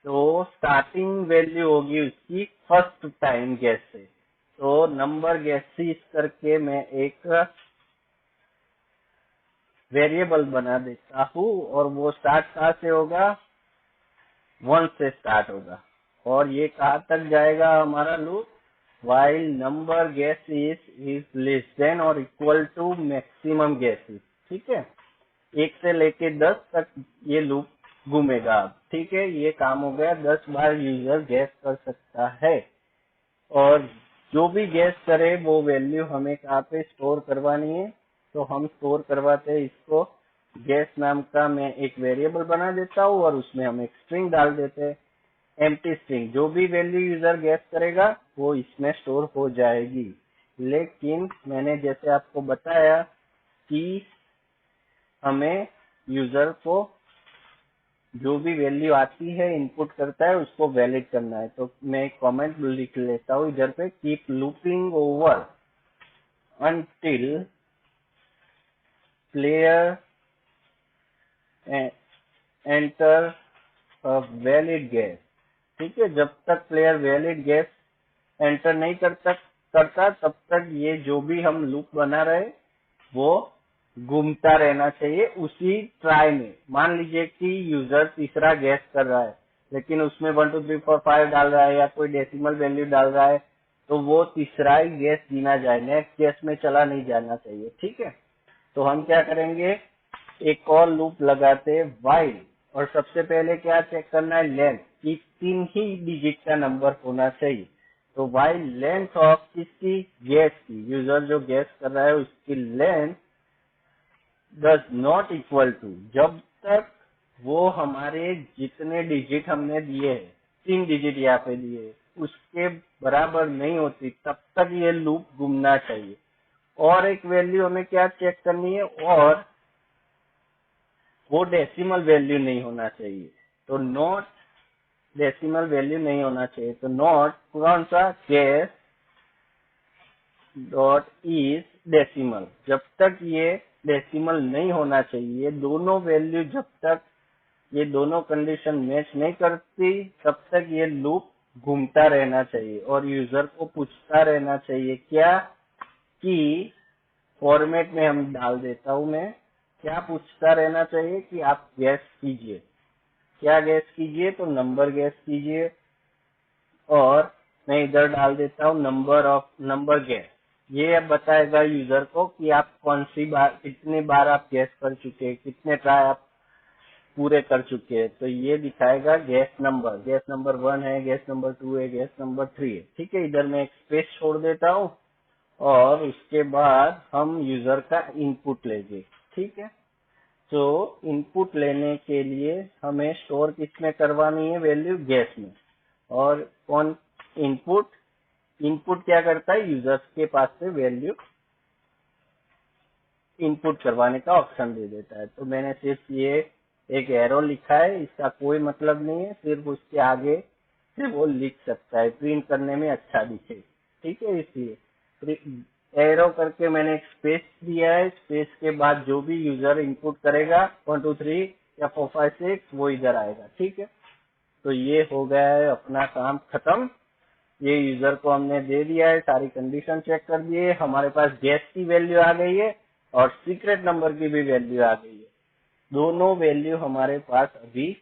तो स्टार्टिंग वैल्यू होगी उसकी फर्स्ट टाइम गेस से। तो नंबर गेसेस करके मैं एक वेरिएबल बना देता हूँ और वो स्टार्ट कहाँ से होगा, 1 से स्टार्ट होगा। और ये कहाँ तक जाएगा हमारा loop, while number guesses is less than or equal to maximum guesses। ठीक है, 1 से लेके 10 तक ये लूप घूमेगा। ठीक है, ये काम हो गया, 10 बार यूजर गैस कर सकता है और जो भी गैस करे वो वैल्यू हमें कहाँ पे स्टोर करवानी है। तो हम स्टोर करवाते हैं इसको गैस नाम का, मैं एक वेरिएबल बना देता हूँ और उसमें हम एक स्ट्रिंग डाल देते हैं, एम्प्टी स्ट्रिंग। जो भी वैल्यू यूजर गैस करेगा वो इसमें स्टोर हो जाएगी। लेकिन मैंने जैसे आपको बताया कि हमें यूजर को जो भी वैल्यू आती है इनपुट करता है उसको वैलिड करना है। तो मैं एक कमेंट लिख लेता हूँ इधर पे, keep looping over until player enter a valid guess। ठीक है, जब तक प्लेयर वैलिड गेस एंटर नहीं करता तब तक ये जो भी हम लूप बना रहे वो घूमता रहना चाहिए उसी ट्राई में। मान लीजिए कि यूजर तीसरा गैस कर रहा है लेकिन उसमें 1 2 3 4 5 डाल रहा है या कोई डेसिमल वैल्यू डाल रहा है, तो वो तीसरा ही गैस गिना जाए, नेक्स्ट गैस में चला नहीं जाना चाहिए। ठीक है, तो हम क्या करेंगे, एक और लूप लगाते व्हाइल, और सबसे पहले क्या चेक करना है, लेंथ की 3 ही डिजिट का नंबर होना चाहिए। तो व्हाइल लेंथ ऑफ किसकी, गैस की, यूजर जो गैस कर रहा है उसकी length does not equal to, जब तक वो हमारे जितने डिजिट हमने दिए हैं, 3 डिजिट यहाँ पे दिए उसके बराबर नहीं होती तब तक ये लूप घूमना चाहिए। और एक वैल्यू हमें क्या चेक करनी है, और वो डेसिमल वैल्यू नहीं होना चाहिए। तो नॉट डेसिमल वैल्यू नहीं होना चाहिए। तो नॉट कौन सा, गैस डॉट इज डेसिमल, जब तक ये डेसिमल नहीं होना चाहिए, दोनों वैल्यू जब तक ये दोनों कंडीशन मैच नहीं करती तब तक ये लूप घूमता रहना चाहिए और यूजर को पूछता रहना चाहिए क्या, कि फॉर्मेट में हम डाल देता हूं मैं, क्या पूछता रहना चाहिए कि आप गैस कीजिए, क्या गैस कीजिए, तो नंबर गैस कीजिए। और मैं इधर डाल देता हूँ नंबर गैस, ये अब बताएगा यूजर को कि आप कौन सी बार, कितनी बार आप गैस कर चुके हैं, कितने ट्राई आप पूरे कर चुके हैं। तो ये दिखाएगा गैस नंबर 1 है, गैस नंबर 2 है, गैस नंबर 3 है। ठीक है, इधर मैं एक स्पेस छोड़ देता हूँ और उसके बाद हम यूजर का इनपुट लेंगे। ठीक है, तो इनपुट लेने के लिए हमें स्टोर किसमें करवानी है, वैल्यू गैस में। और कौन इनपुट क्या करता है, यूजर्स के पास से वैल्यू इनपुट करवाने का ऑप्शन दे देता है। तो मैंने सिर्फ ये एक एरो लिखा है, इसका कोई मतलब नहीं है, सिर्फ उसके आगे से वो लिख सकता है, प्रिंट करने में अच्छा दिखे। ठीक है, इसलिए एरो करके मैंने एक स्पेस दिया है, स्पेस के बाद जो भी यूजर इनपुट करेगा 1 2 3 या 4 5 6 वो इधर आएगा। ठीक है, तो ये हो गया है अपना काम खत्म। ये यूजर को हमने दे दिया है, सारी कंडीशन चेक कर दिए, हमारे पास गैस की वैल्यू आ गई है और सीक्रेट नंबर की भी वैल्यू आ गई है, दोनों वैल्यू हमारे पास अभी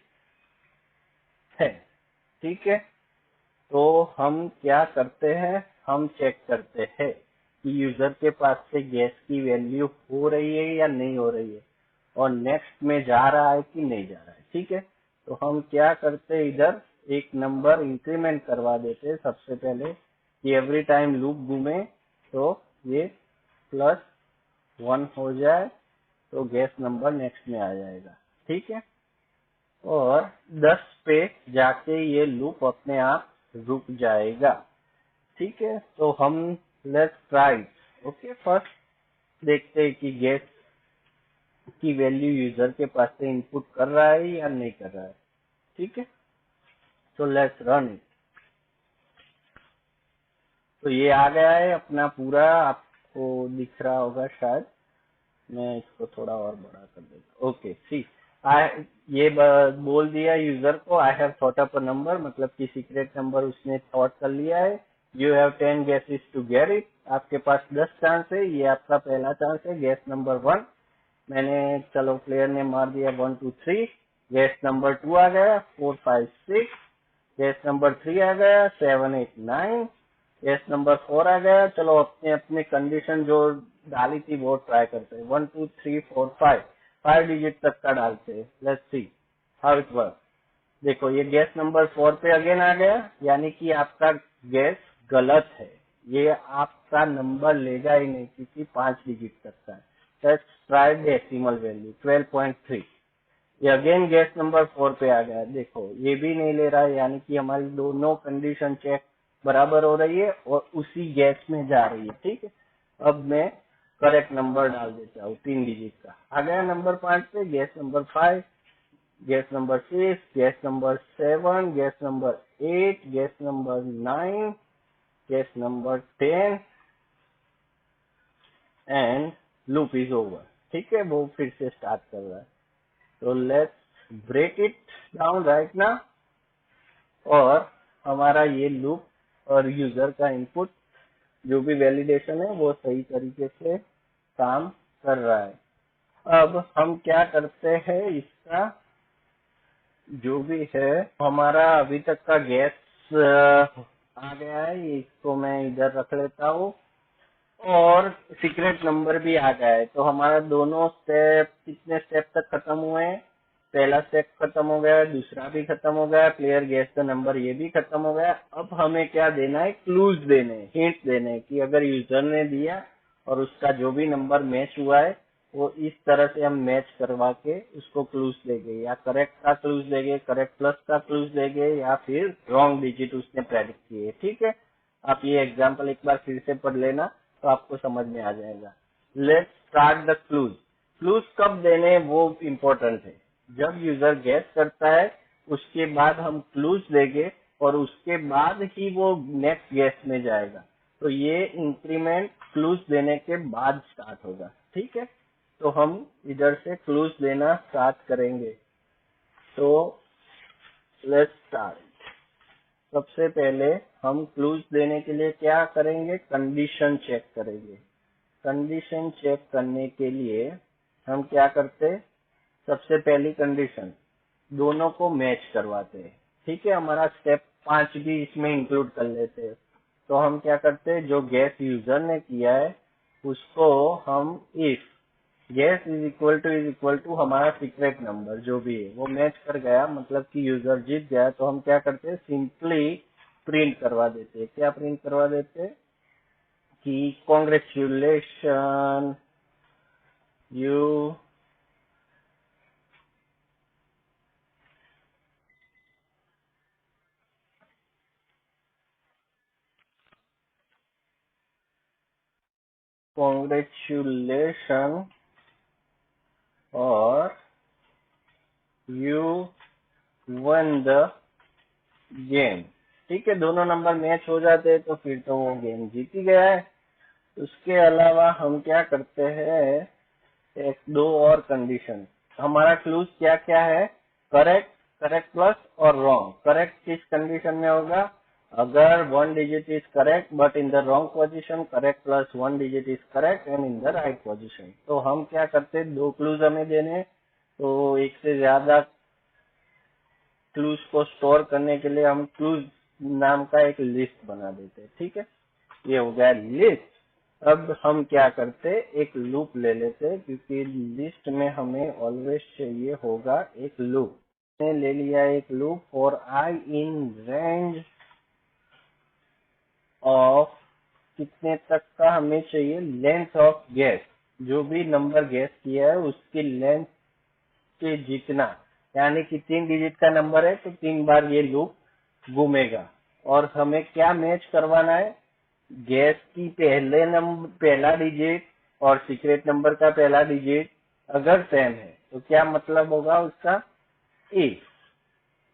है। ठीक है, तो हम क्या करते हैं, हम चेक करते हैं कि यूजर के पास से गैस की वैल्यू हो रही है या नहीं हो रही है और नेक्स्ट में जा रहा है कि नहीं जा रहा है। ठीक है, तो हम क्या करते हैं, इधर एक नंबर इंक्रीमेंट करवा देते हैं सबसे पहले कि एवरी टाइम लूप घूमे तो ये +1 हो जाए, तो गैस नंबर नेक्स्ट में आ जाएगा। ठीक है, और 10 पे जाके ये लूप अपने आप रुक जाएगा। ठीक है, तो हम लेट्स ट्राई। ओके, फर्स्ट देखते हैं कि गैस की वैल्यू यूजर के पास से इनपुट कर रहा है या नहीं कर रहा है। ठीक है, तो लेट्स रन इट। तो ये आ गया है अपना पूरा, आपको दिख रहा होगा शायद। मैं इसको थोड़ा और बड़ा कर देता। ओके सी ये बोल दिया यूजर को I have thought up a number, मतलब कि सीक्रेट नंबर उसने थॉट कर लिया है। You have 10 guesses to get it, आपके पास 10 चांस है, ये आपका पहला चांस है। गेस नंबर 1 मैंने चलो प्लेयर ने मार दिया 1 2 3। गेस नंबर 2 आ गया 4 5 6। गेस नंबर 3 आ गया 7 8 9। गेस नंबर 4 आ गया। चलो अपने अपने कंडीशन जो डाली थी वो ट्राई करते हैं। 1 2 3 4 5, 5 डिजिट तक का डालते हैं। Let's see how it work. देखो ये गैस नंबर 4 पे अगेन आ गया, यानी कि आपका गैस गलत है, ये आपका नंबर लेगा ही नहीं क्योंकि 5 डिजिट तक का है। Let's try decimal value 12.3। ये अगेन गैस नंबर 4 पे आ गया। देखो ये भी नहीं ले रहा है, यानी कि हमारी दोनों कंडीशन चेक बराबर हो रही है और उसी गैस में जा रही है। ठीक है, अब मैं करेक्ट नंबर डाल देता हूँ 3 डिजिट का। आ गया नंबर 5 पे। Gas number 5, gas number 6, gas number 7, gas number 8, gas number 9, gas number 10 and loop is over. ठीक है, वो फिर से स्टार्ट कर रहा है। तो let's break it down right ना, और हमारा ये लूप और यूजर का इनपुट जो भी वैलिडेशन है वो सही तरीके से काम कर रहा है। अब हम क्या करते हैं, इसका जो भी है हमारा अभी तक का गैस आ गया है, इसको मैं इधर रख लेता हूँ, और सीक्रेट नंबर भी आ गया है। तो हमारा दोनों स्टेप कितने स्टेप तक खत्म हुए हैं? पहला स्टेप खत्म हो गया, दूसरा भी खत्म हो गया, प्लेयर गेस द नंबर ये भी खत्म हो गया। अब हमें क्या देना है? क्लूज देने, हिंट देने हैं कि अगर यूजर ने दिया और उसका जो भी नंबर मैच हुआ है वो इस तरह से हम मैच करवा के उसको क्लूज देंगे, या करेक्ट का क्लूज देंगे, करेक्ट प्लस का क्लूज देंगे, या फिर रॉन्ग डिजिट उसने प्रेडिक्ट किए। ठीक है, आप ये एग्जाम्पल एक बार फिर से पढ़ लेना तो आपको समझ में आ जाएगा। Let's start the clues. Clues कब देने वो इम्पोर्टेंट है, जब यूजर गैस करता है उसके बाद हम क्लूज देंगे और उसके बाद ही वो नेक्स्ट गैस में जाएगा। तो ये इंक्रीमेंट क्लूज देने के बाद स्टार्ट होगा। ठीक है, तो हम इधर से क्लूज देना स्टार्ट करेंगे। तो लेट्स स्टार्ट। सबसे पहले हम क्लूज देने के लिए क्या करेंगे? कंडीशन चेक करेंगे। कंडीशन चेक करने के लिए हम क्या करते? सबसे पहली कंडीशन दोनों को मैच करवाते हैं। ठीक है, हमारा स्टेप 5 भी इसमें इंक्लूड कर लेते हैं। तो हम क्या करते हैं, जो गैस यूजर ने किया है उसको हम if guess is equal to हमारा सीक्रेट नंबर जो भी है वो मैच कर गया, मतलब कि यूजर जीत गया, तो हम क्या करते हैं? सिंपली प्रिंट करवा देते हैं। क्या प्रिंट करवा देते हैं कि कॉन्ग्रेचुलेशन यू कॉन्ग्रेचुलेशन और यू वन द गेम। ठीक है, दोनों नंबर मैच हो जाते हैं तो फिर तो वो गेम जीत ही गया है। उसके अलावा हम क्या करते हैं, एक दो और कंडीशन। हमारा क्लूज क्या क्या है? करेक्ट, करेक्ट प्लस और रॉन्ग। करेक्ट किस कंडीशन में होगा? अगर 1 digit is correct but in the wrong position, correct plus 1 digit is correct and in the right position. तो हम क्या करते हैं, दो क्लूज हमें देने, तो एक से ज्यादा क्लूज को स्टोर करने के लिए हम क्लूज नाम का एक लिस्ट बना देते हैं। ठीक है, ये हो गया लिस्ट। अब हम क्या करते, एक लूप ले लेते, क्योंकि लिस्ट में हमें ऑलवेज चाहिए होगा एक लूप। मैंने ले लिया एक loop for I in range of, कितने तक का हमें चाहिए? लेंथ ऑफ गैस, जो भी नंबर गैस किया है उसकी लेंथ के जितना, यानी कि 3 डिजिट का नंबर है तो 3 बार ये लूप घूमेगा। और हमें क्या मैच करवाना है? गैस की पहले नंबर पहला डिजिट और सीक्रेट नंबर का पहला डिजिट अगर सेम है तो क्या मतलब होगा उसका? इफ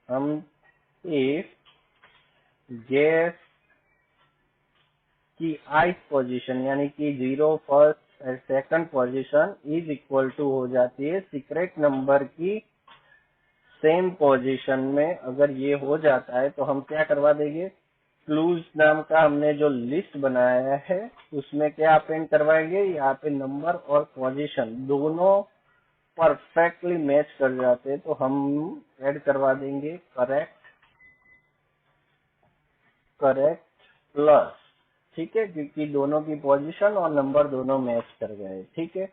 हम इफ गैस की ith पोजीशन, यानी कि 0 first second position is equal to हो जाती है सीक्रेट नंबर की सेम पोजीशन में। अगर ये हो जाता है तो हम क्या करवा देंगे, क्लूज नाम का हमने जो लिस्ट बनाया है उसमें क्या अपेंड करवाएंगे, यहाँ पे नंबर और पोजीशन दोनों परफेक्टली मैच कर जाते हैं तो हम ऐड करवा देंगे करेक्ट प्लस। ठीक है, क्योंकि दोनों की पोजीशन और नंबर दोनों मैच कर गए। ठीक है,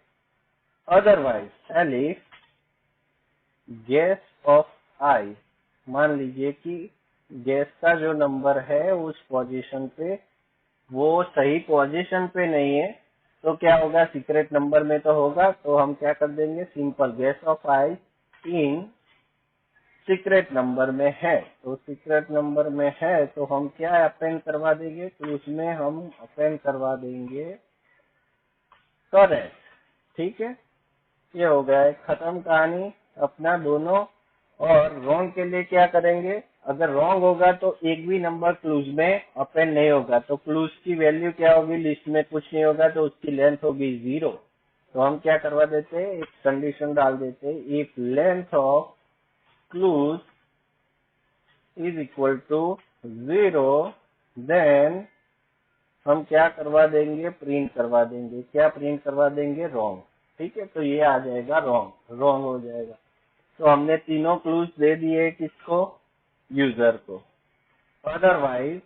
अदरवाइज एलिफ गेस ऑफ आई, मान लीजिए कि गेस का जो नंबर है उस पोजीशन पे वो सही पोजीशन पे नहीं है तो क्या होगा, सीक्रेट नंबर में तो होगा, तो हम क्या कर देंगे, simple guess of I in secret number में है। तो सीक्रेट नंबर में है तो हम क्या अपेंड करवा देंगे, तो उसमें हम अपेंड करवा देंगे करेक्ट। ठीक है, ये हो गया है खत्म कहानी अपना दोनों। और रॉन्ग के लिए क्या करेंगे, अगर रॉन्ग होगा तो एक भी नंबर क्लूज में अपेंड नहीं होगा, तो क्लूज की वैल्यू क्या होगी, लिस्ट में कुछ नहीं होगा तो उसकी लेंथ होगी 0। तो हम क्या करवा देते हैं, एक कंडीशन डाल देते हैं, if length of clues is equal to 0 then हम क्या करवा देंगे, प्रिंट करवा देंगे। क्या प्रिंट करवा देंगे, रॉन्ग। ठीक है, तो ये आ जाएगा रॉन्ग हो जाएगा। तो हमने तीनों क्लूज दे दिए किसको, यूजर को। अदरवाइज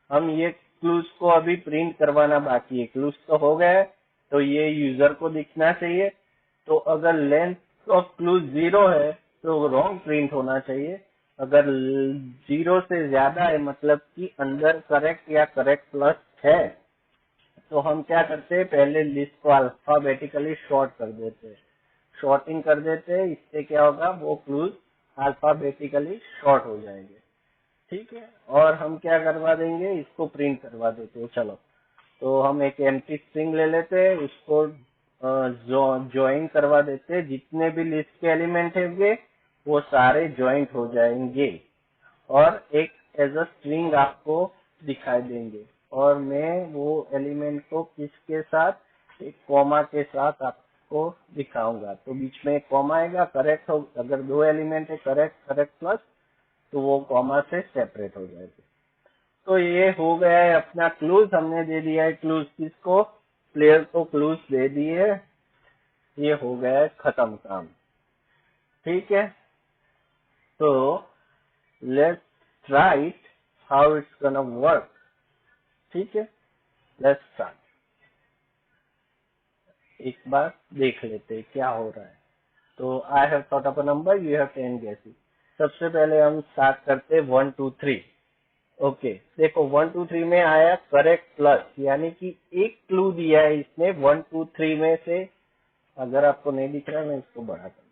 हम ये क्लूज को अभी प्रिंट करवाना बाकी है। क्लूज तो हो गया है तो ये यूजर को दिखना चाहिए। तो अगर लेंथ ऑफ क्लूज 0 है तो रॉन्ग प्रिंट होना चाहिए। अगर 0 से ज्यादा है मतलब कि अंदर करेक्ट या करेक्ट प्लस है तो हम क्या करते हैं, पहले लिस्ट को अल्फाबेटिकली शॉर्ट कर देते हैं। शॉर्टिंग कर देते हैं, इससे क्या होगा, वो क्लूज अल्फाबेटिकली शॉर्ट हो जाएंगे। ठीक है, और हम क्या करवा देंगे, इसको प्रिंट करवा देते हैं। चलो, तो हम एक एम्प्टी स्ट्रिंग ले लेते हैं, उसको ज्वाइन करवा देते हैं। जितने भी लिस्ट के एलिमेंट होंगे वो सारे ज्वाइंट हो जाएंगे और एक एज अ स्ट्रिंग आपको दिखाई देंगे। और मैं वो एलिमेंट को किसके साथ, एक कॉमा के साथ आपको दिखाऊंगा। तो बीच में एक कॉमा आएगा, करेक्ट हो, अगर 2 एलिमेंट है करेक्ट प्लस तो वो कॉमा से सेपरेट हो जाएगी। तो ये हो गया है अपना क्लूज, हमने दे दिया है क्लूज किसको, प्लेयर को क्लूज दे दिए। ये हो गया है खत्म काम। ठीक है, तो let's write how it's gonna work. ठीक है, लेट्स स्टार्ट। एक बार देख लेते हैं क्या हो रहा है। तो आई have thought of a number, you have 10 guesses. सबसे पहले हम स्टार्ट करते हैं 1 2 3। ओके, देखो 1 2 3 में आया करेक्ट प्लस, यानी कि एक क्लू दिया है इसने 1 2 3 में से। अगर आपको नहीं दिख रहा मैं इसको बढ़ा कर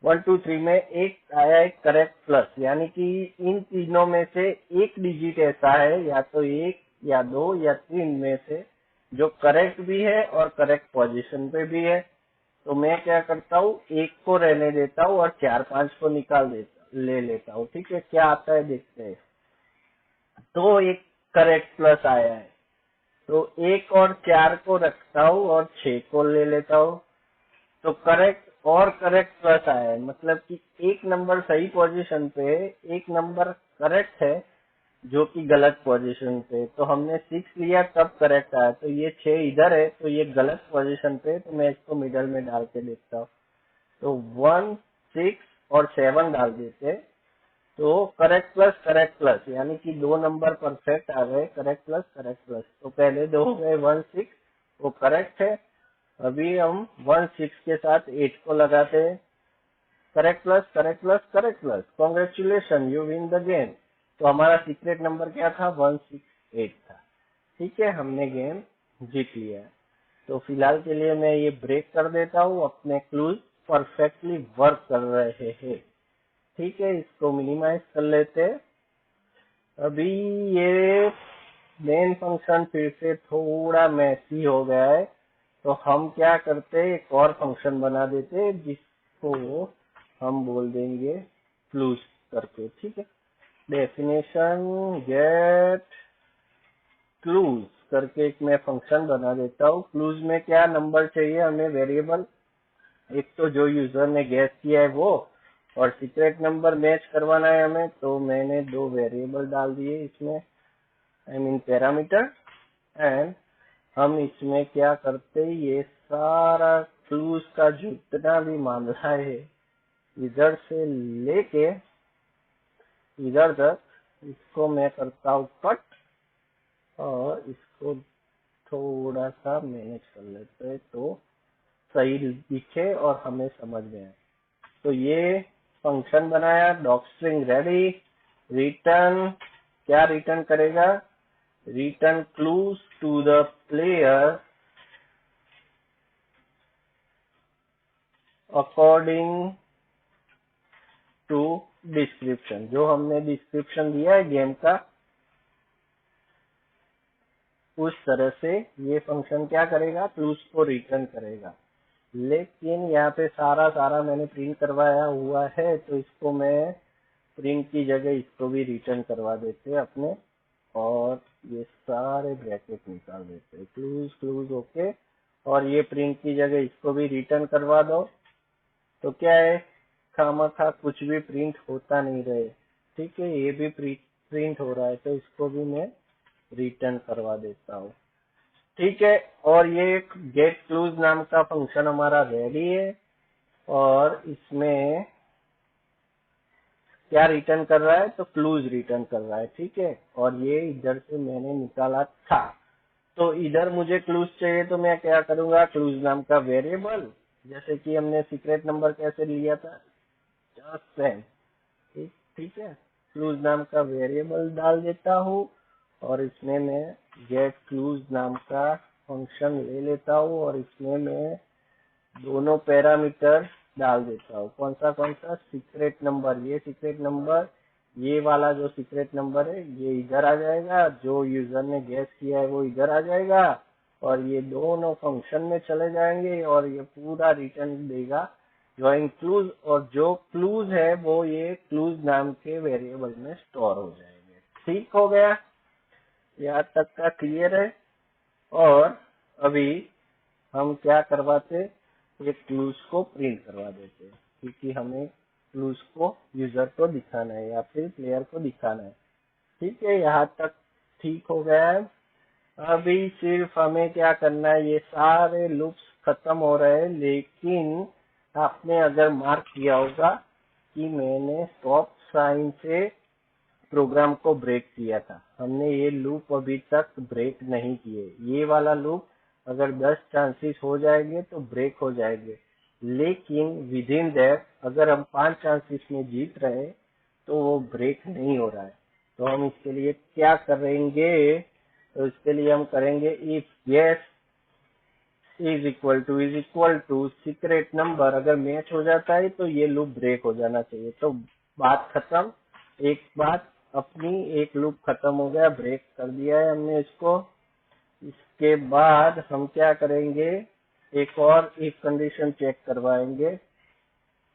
1 2 3 में एक आया है करेक्ट प्लस, यानी कि इन तीनों में से एक डिजिट ऐसा है, या तो 1 या 2 या 3 में से, जो करेक्ट भी है और करेक्ट पोजीशन पे भी है। तो मैं क्या करता हूँ, एक को रहने देता हूँ और 4 5 को ले लेता हूँ। ठीक है, क्या आता है देखते हैं। तो एक करेक्ट प्लस आया है तो 1 और 4 को रखता हूँ और 6 को ले लेता हूँ। तो करेक्ट और करेक्ट प्लस आया है, मतलब कि एक नंबर सही पोजीशन पे है, एक नंबर करेक्ट है जो कि गलत पोजीशन पे। तो हमने 6 लिया तब करेक्ट आया, तो ये 6 इधर है तो ये गलत पोजीशन पे, तो मैं इसको मिडल में डाल के देखता हूँ। तो 1 6 और 7 डाल देते, तो करेक्ट प्लस यानी कि 2 नंबर परफेक्ट आ गए, करेक्ट प्लस। तो पहले 2 हो गए 1 6, वो करेक्ट है। अभी हम 1 6 के साथ 8 को लगाते हैं, correct plus. Congratulation, you win the game. तो हमारा सीक्रेट नंबर क्या था, 168 था। ठीक है, हमने गेम जीत लिया। तो फिलहाल के लिए मैं ये ब्रेक कर देता हूँ, अपने क्लूज परफेक्टली वर्क कर रहे हैं। ठीक है, इसको मिनिमाइज कर लेते हैं। अभी ये मेन फंक्शन फिर से थोड़ा मैसी हो गया है, तो हम क्या करते हैं, एक और फंक्शन बना देते हैं जिसको हम बोल देंगे क्लूज करके। ठीक है, डेफिनेशन गेट क्लूज करके एक मैं फंक्शन बना देता हूँ। क्लूज में क्या नंबर चाहिए हमें वेरिएबल, एक तो जो यूजर ने गैस किया है वो, और सीक्रेट नंबर मैच करवाना है हमें। तो मैंने 2 वेरिएबल डाल दिए इसमें, आई मीन पैरामीटर। एंड हम इसमें क्या करते, ये सारा क्लूज का जितना भी मामला है इधर से लेके इधर तक, इसको मैं करता हूँ कट, और इसको थोड़ा सा मैनेज कर लेते हैं तो सही दिखे और हमें समझ में आए। तो ये फंक्शन बनाया, डॉक स्ट्रिंग रेडी, रिटर्न क्या रिटर्न करेगा, return clues to the player according to description. जो हमने डिस्क्रिप्शन दिया है गेम का, उस तरह से ये फंक्शन क्या करेगा, क्लूज को रिटर्न करेगा। लेकिन यहाँ पे सारा मैंने प्रिंट करवाया हुआ है, तो इसको मैं प्रिंट की जगह इसको भी रिटर्न करवा देते हैं अपने, और ये सारे ब्रैकेट निकाल देते हैं, क्लूज क्लूज ओके। और ये प्रिंट की जगह इसको भी रिटर्न करवा दो। तो क्या है, खामखा कुछ भी प्रिंट होता नहीं रहे। ठीक है, ये भी प्रिंट हो रहा है, तो इसको भी मैं रिटर्न करवा देता हूँ। ठीक है, और ये एक गेट क्लूज नाम का फंक्शन हमारा रेडी है, और इसमें क्या रिटर्न कर रहा है, तो क्लूज रिटर्न कर रहा है। ठीक है, और ये इधर से मैंने निकाला था। तो इधर मुझे क्लूज चाहिए, तो मैं क्या करूंगा, क्लूज नाम का वेरिएबल, जैसे कि हमने सीक्रेट नंबर कैसे लिया था, जस्ट सेम। ठीक है, क्लूज नाम का वेरिएबल डाल देता हूँ, और इसमें मैं गेट क्लूज नाम का फंक्शन ले लेता हूँ, और इसमें मैं दोनों पैरामीटर डाल देता हूँ। कौन सा सीक्रेट नंबर, ये सीक्रेट नंबर, ये वाला जो सीक्रेट नंबर है ये इधर आ जाएगा, जो यूजर ने गैस किया है वो इधर आ जाएगा, और ये दोनों फंक्शन में चले जाएंगे, और ये पूरा रिटर्न देगा ज्वाइन क्लूज, और जो क्लूज है वो ये क्लूज नाम के वेरिएबल में स्टोर हो जाएंगे। ठीक हो गया, यहाँ तक का क्लियर है। और अभी हम क्या करवाते, एक क्लूज को प्रिंट करवा देते हैं, क्योंकि हमें क्लूज को यूजर को दिखाना है या फिर प्लेयर को दिखाना है। ठीक है, यहाँ तक ठीक हो गया है। अभी सिर्फ हमें क्या करना है, ये सारे लूप्स खत्म हो रहे हैं, लेकिन आपने अगर मार्क किया होगा कि मैंने स्टॉप साइन से प्रोग्राम को ब्रेक किया था। हमने ये लूप अभी तक ब्रेक नहीं किए। ये वाला लूप अगर 10 चांसेस हो जाएंगे तो ब्रेक हो जाएंगे, लेकिन विद इन दैट अगर हम 5 चांसेस में जीत रहे तो वो ब्रेक नहीं हो रहा है। तो हम इसके लिए क्या करेंगे, तो इसके लिए हम करेंगे if yes is equal to secret number. अगर मैच हो जाता है तो ये लूप ब्रेक हो जाना चाहिए। तो बात खत्म, एक बात अपनी, एक लूप खत्म हो गया, ब्रेक कर दिया है हमने इसको। इसके बाद हम क्या करेंगे, एक और एक कंडीशन चेक करवाएंगे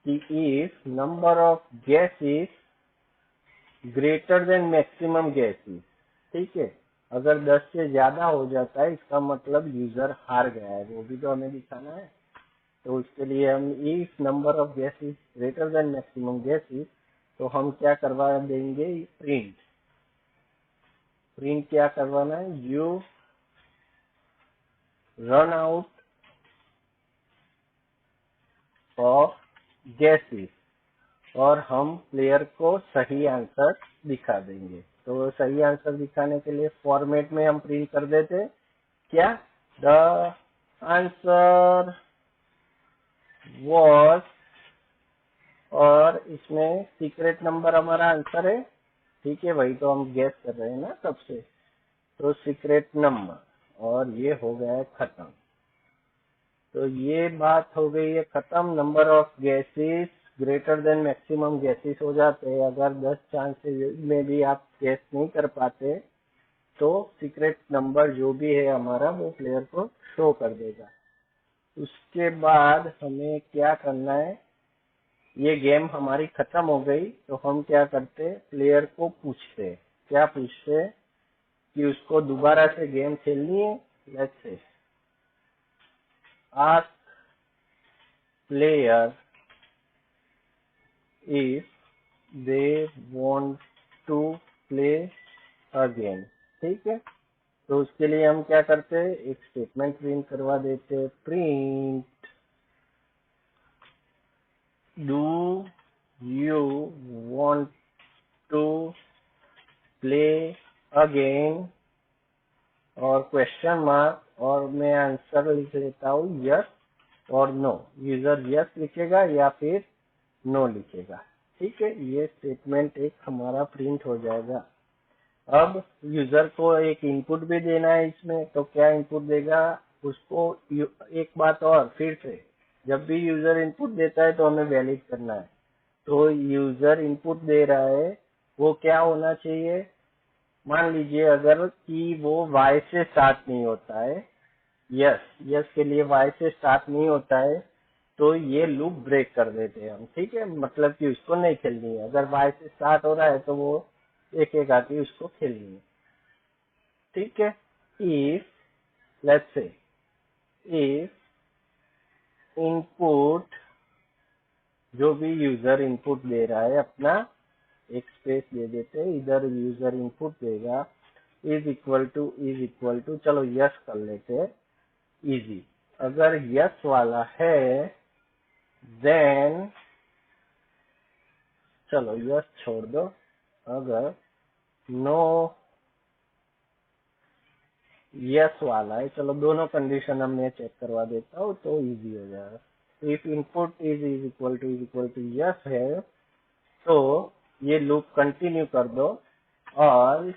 कि if number of gases greater than maximum gases. ठीक है, अगर 10 से ज्यादा हो जाता है इसका मतलब यूजर हार गया है, वो भी तो हमें दिखाना है। तो उसके लिए हम if number of gases greater than maximum gases, तो हम क्या करवा देंगे, प्रिंट क्या करवाना है, you run out of gases, और हम प्लेयर को सही आंसर दिखा देंगे। तो सही आंसर दिखाने के लिए फॉर्मेट में हम प्रिंट कर देते क्या, द आंसर वॉज, और इसमें सीक्रेट नंबर हमारा आंसर है। ठीक है, वही तो हम गेस कर रहे हैं ना तब से, तो सीक्रेट नंबर, और ये हो गया है खत्म। तो ये बात हो गई है खत्म। Number of gases greater than maximum gases हो जाते हैं। अगर 10 चांसेस में भी आप गैस नहीं कर पाते तो सीक्रेट नंबर जो भी है हमारा वो प्लेयर को शो कर देगा। उसके बाद हमें क्या करना है, ये गेम हमारी खत्म हो गई, तो हम क्या करते, प्लेयर को पूछते, क्या पूछते कि उसको दोबारा से गेम खेलनी है। Let's say ask player if they want to play again. ठीक है, तो उसके लिए हम क्या करते हैं, एक स्टेटमेंट प्रिंट करवा देते हैं। Print do you want to play again और क्वेश्चन मार्क, और मैं आंसर लिख लेता हूँ यस और नो। यूजर यस लिखेगा या फिर नो लिखेगा। ठीक है, ये स्टेटमेंट एक हमारा प्रिंट हो जाएगा। अब यूजर को एक इनपुट भी देना है इसमें, तो क्या इनपुट देगा उसको। एक बात और फिर से, जब भी यूजर इनपुट देता है तो हमें वैलिड करना है। तो यूजर इनपुट दे रहा है, वो क्या होना चाहिए। मान लीजिए अगर कि वो वाई से स्टार्ट नहीं होता है, यस के लिए वाई से स्टार्ट नहीं होता है, तो ये लूप ब्रेक कर देते हैं हम। ठीक है, मतलब कि उसको नहीं खेलनी है। अगर वाई से स्टार्ट हो रहा है तो वो एक एक आती उसको खेलनी है। ठीक है, if let's say if input, जो भी यूजर इनपुट दे रहा है अपना एक स्पेस दे देते हैं, इधर यूजर इनपुट देगा इज इक्वल टू चलो यस कर लेते हैं, इजी। अगर यस वाला है देन चलो यस छोड़ दो। अगर नो यस वाला है, चलो दोनों कंडीशन हम मैं चेक करवा देता हूँ तो इजी हो जाएगा। If input is equal to yes है तो ये लूप कंटिन्यू कर दो, और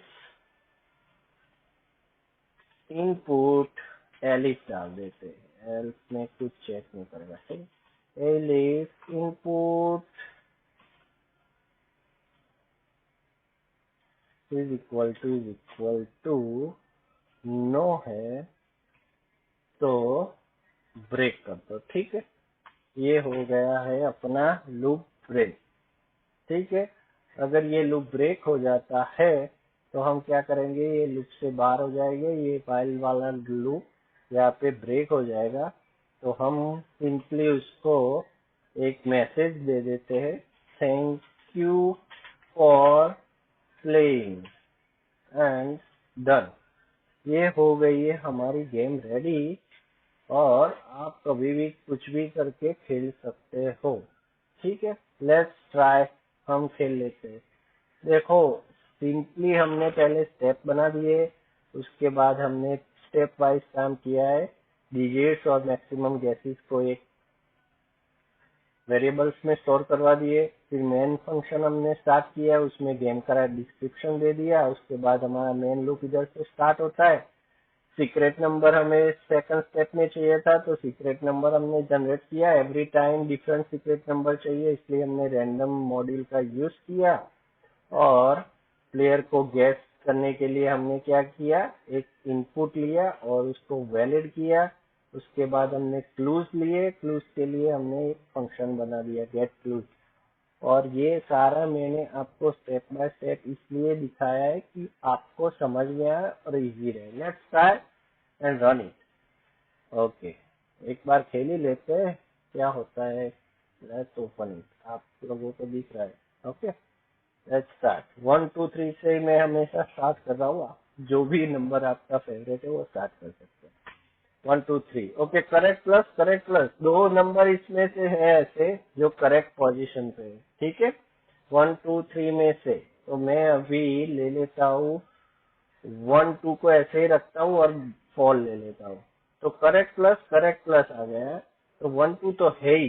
इनपुट एलिफ डाल देते हैं। एल्स में कुछ चेक नहीं करेगा। ठीक, elif input is equal to no है तो ब्रेक कर दो। ठीक है, ये हो गया है अपना लूप ब्रेक। ठीक है, अगर ये लूप ब्रेक हो जाता है तो हम क्या करेंगे, ये लूप से बाहर हो जाएंगे, ये फाइल वाला लूप यहाँ पे ब्रेक हो जाएगा। तो हम सिंपली उसको एक मैसेज दे देते हैं, thank you for playing and done. ये हो गई है हमारी गेम रेडी, और आप कभी भी कुछ भी करके खेल सकते हो। ठीक है, लेट्स ट्राई, हम खेल लेते हैं। देखो, सिंपली हमने पहले स्टेप बना दिए, उसके बाद हमने स्टेप वाइज काम किया है। डिजिट्स और मैक्सिमम गैसेस को एक वेरिएबल्स में स्टोर करवा दिए। फिर मेन फंक्शन हमने स्टार्ट किया, उसमें गेम का डिस्क्रिप्शन दे दिया। उसके बाद हमारा मेन लूप इधर से स्टार्ट होता है। सीक्रेट नंबर हमें सेकंड स्टेप में चाहिए था, तो सीक्रेट नंबर हमने जनरेट किया। Every time different secret number चाहिए, इसलिए हमने रैंडम मॉड्यूल का यूज किया। और प्लेयर को गैस करने के लिए हमने क्या किया, एक इनपुट लिया और उसको वैलिड किया। उसके बाद हमने क्लूज लिए, क्लूज के लिए हमने एक फंक्शन बना दिया गेट क्लूज। और ये सारा मैंने आपको स्टेप बाय स्टेप इसलिए दिखाया है कि आपको समझ में आए और इजी रहे। Let's try and run it. Okay, एक बार खेल ही लेते हैं क्या होता है। लेट्स ओपन इट, आप लोगों को दिख रहा है। Okay, let's start. 1 2 3 से मैं हमेशा स्टार्ट कर रहा हूँ, आप जो भी नंबर आपका फेवरेट है वो स्टार्ट कर सकते हैं। 1 2 3। ओके, करेक्ट प्लस दो नंबर इसमें से है ऐसे जो करेक्ट पोजीशन पे है। ठीक है, 1 2 3 में से तो मैं अभी ले लेता हूँ 1 2 को ऐसे ही रखता हूँ और फॉल ले लेता हूँ। तो करेक्ट प्लस आ गया है। तो 1 2 तो है ही,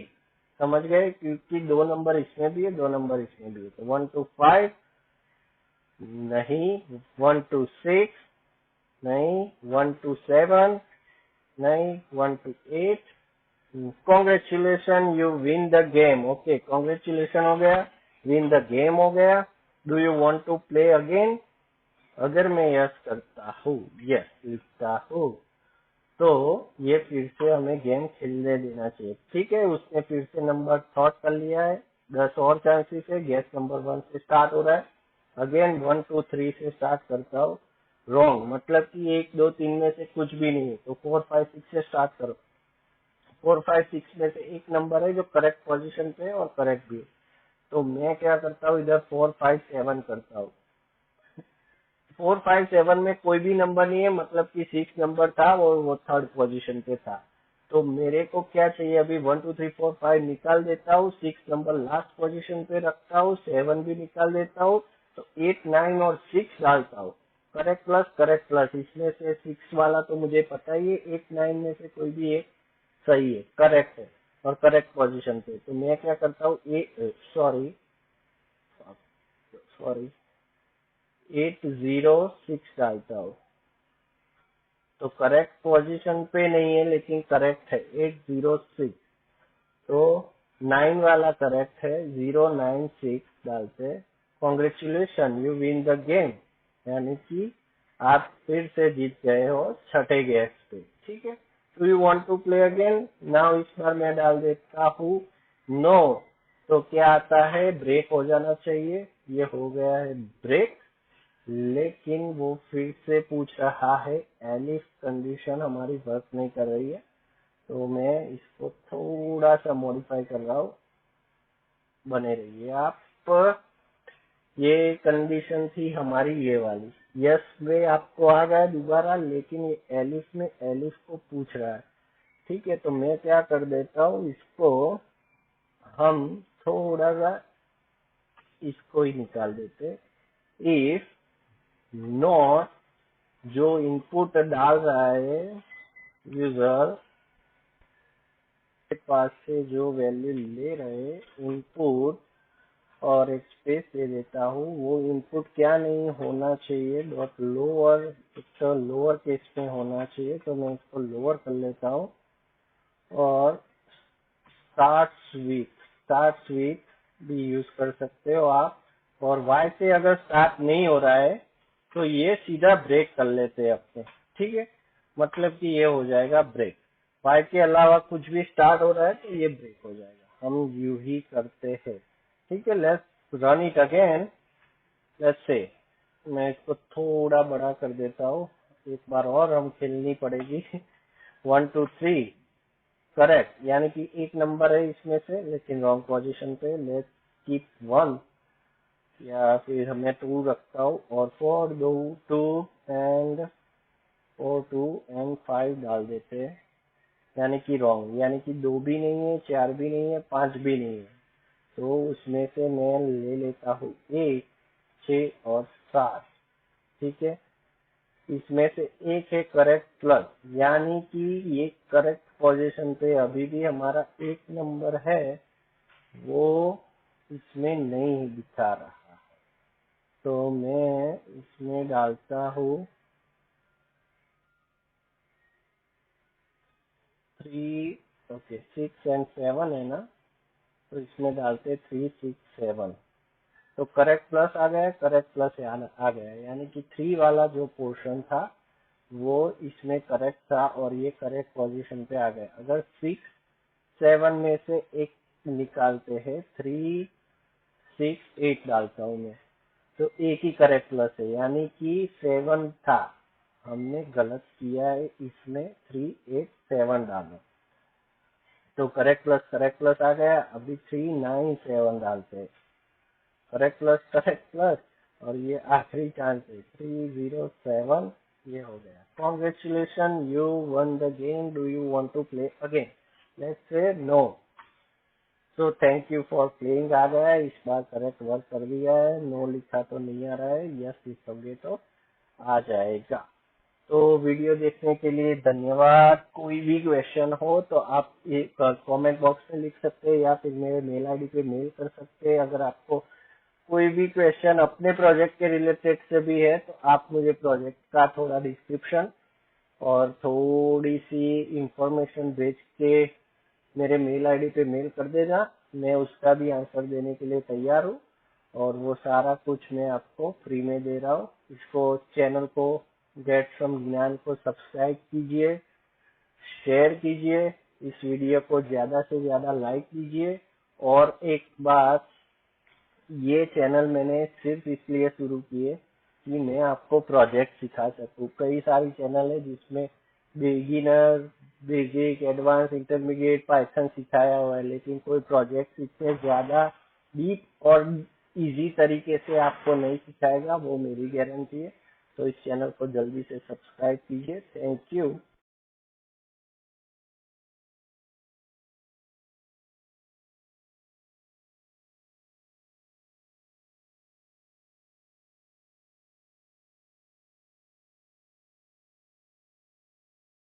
समझ गए, क्योंकि दो नंबर इसमें भी है, दो नंबर इसमें भी है। तो 1 2 5 नहीं, 1 2 6 नहीं, 1 2 7 नहीं, 1 2 8। Congratulation, you win the game. Okay, congratulation हो गया, विन द गेम हो गया। Do you want to play again. अगर मैं यस करता हूँ, यस लिखता हूँ, तो ये फिर से हमें गेम खेलने देना चाहिए। ठीक है, उसने फिर से नंबर थॉट कर लिया है। 10 और चांसेस है, गेस नंबर 1 से स्टार्ट हो रहा है। अगेन 1 2 3 से स्टार्ट करता हूँ, रॉन्ग, मतलब कि 1 2 3 में से कुछ भी नहीं है। तो 4 5 6 से स्टार्ट करो। 4 5 6 में से एक नंबर है जो करेक्ट पोजीशन पे है और करेक्ट भी है। तो मैं क्या करता हूँ, इधर 4 5 7 करता हूँ। 4 5 7 में कोई भी नंबर नहीं है, मतलब कि 6 नंबर था और वो थर्ड पोजीशन पे था। तो मेरे को क्या चाहिए, अभी 1 2 3 4 5 निकाल देता हूँ, 6 नंबर लास्ट पोजीशन पे रखता हूँ, 7 भी निकाल देता हूँ, तो 8 9 और 6 डालता हूँ। करेक्ट प्लस, इसमें से 6 वाला तो मुझे पता ही है, 8 9 में से कोई भी एक सही है, करेक्ट है और करेक्ट पोजीशन पे। तो मैं क्या करता हूँ, सॉरी सॉरी 806 डालता हूँ। तो करेक्ट पोजीशन पे नहीं है लेकिन करेक्ट है 806। तो 9 वाला करेक्ट है, 096 डालते। Congratulation, you win the game, यानी कि आप फिर से जीत गए हो छठे गैस पे। ठीक है, do you want to play again now? इस बार मैं डाल देता हूँ नो। तो क्या आता है, ब्रेक हो जाना चाहिए। ये हो गया है ब्रेक, लेकिन वो फिर से पूछ रहा है, एलिफ कंडीशन हमारी वर्क नहीं कर रही है। तो मैं इसको थोड़ा सा मॉडिफाई कर रहा हूँ, बने रहिए आप। ये कंडीशन थी हमारी ये वाली, यस में आपको आ गया दोबारा, लेकिन ये एलिफ में एलिफ को पूछ रहा है। ठीक है, तो मैं क्या कर देता हूँ, इसको हम थोड़ा सा इसको ही निकाल देते। इफ नॉट, जो इनपुट डाल रहा है यूजर के पास से, जो वैल्यू ले रहे इनपुट, और एक स्पेस दे देता हूँ, वो इनपुट क्या नहीं होना चाहिए, डॉट लोअर, तो लोअर केस में होना चाहिए। तो मैं इसको लोअर कर लेता हूँ और स्टार्ट स्वीट भी यूज कर सकते हो आप। और वाई से अगर स्टार्ट नहीं हो रहा है तो ये सीधा ब्रेक कर लेते हैं अपने। ठीक है, मतलब कि ये हो जाएगा ब्रेक। वाई के अलावा कुछ भी स्टार्ट हो रहा है तो ये ब्रेक हो जाएगा। हम यू ही करते हैं। ठीक है, let's run it again. Let's से मैं इसको थोड़ा बड़ा कर देता हूँ, एक बार और हम खेलनी पड़ेगी। 1 2 3 करेक्ट, यानी कि एक नंबर है इसमें से लेकिन रॉन्ग पोजीशन पे। लेट्स कीप 1, या फिर मैं 2 रखता हूँ और 4 2 एंड 5 डाल देते हैं, यानी कि रॉन्ग, यानी कि 2 भी नहीं है, 4 भी नहीं है, 5 भी नहीं है। तो उसमें से मैं ले लेता हूँ 1 6 और 7। ठीक है, इसमें से एक है करेक्ट प्लस, यानी कि ये करेक्ट पोजीशन पे अभी भी हमारा एक नंबर है, वो इसमें नहीं दिखा रहा। तो मैं इसमें डालता हूँ 3, ओके 6 एंड 7 है ना, तो इसमें डालते 3 6 7। तो करेक्ट प्लस आ गया, करेक्ट प्लस आ गया, यानी कि 3 वाला जो पोर्शन था वो इसमें करेक्ट था और ये करेक्ट पोजीशन पे आ गया। अगर 6 7 में से एक निकालते हैं, 3 6 8 डालता हूँ मैं, तो एक ही करेक्ट प्लस है, यानी कि 7 था, हमने गलत किया है, इसमें 3 8 7 डालो। तो करेक्ट प्लस आ गया। अभी 3 9 7 डालते हैं, करेक्ट प्लस, और ये आखिरी चांस है 3 0 7। ये हो गया। Congratulation, you won the game, do you want to play again? Let's say no. तो थैंक यू फॉर प्लेइंग आ गया है, इस बार करेक्ट वर्क कर दिया है। नो लिखा तो नहीं आ रहा है, यस लिखोगे तो आ जाएगा। तो वीडियो देखने के लिए धन्यवाद। कोई भी क्वेश्चन हो तो आप एक कमेंट बॉक्स में लिख सकते हैं या फिर मेरे मेल आईडी पे मेल कर सकते हैं। अगर आपको कोई भी क्वेश्चन अपने प्रोजेक्ट के रिलेटेड से भी है तो आप मुझे प्रोजेक्ट का थोड़ा डिस्क्रिप्शन और थोड़ी सी इंफॉर्मेशन भेज के मेरे मेल आईडी पे मेल कर देना, मैं उसका भी आंसर देने के लिए तैयार हूँ। और वो सारा कुछ मैं आपको फ्री में दे रहा हूँ। इसको चैनल को गेट फ्रॉम ज्ञान को सब्सक्राइब कीजिए, शेयर कीजिए, इस वीडियो को ज्यादा से ज्यादा लाइक कीजिए। और एक बात, ये चैनल मैंने सिर्फ इसलिए शुरू किए कि मैं आपको प्रोजेक्ट सिखा सकूं। कई सारी चैनल है जिसमें beginner, basic, advance, intermediate Python सिखाया हुआ है, लेकिन कोई प्रोजेक्ट इससे ज्यादा डीप और इजी तरीके से आपको नहीं सिखाएगा, वो मेरी गारंटी है। तो इस चैनल को जल्दी से सब्सक्राइब कीजिए। Thank you.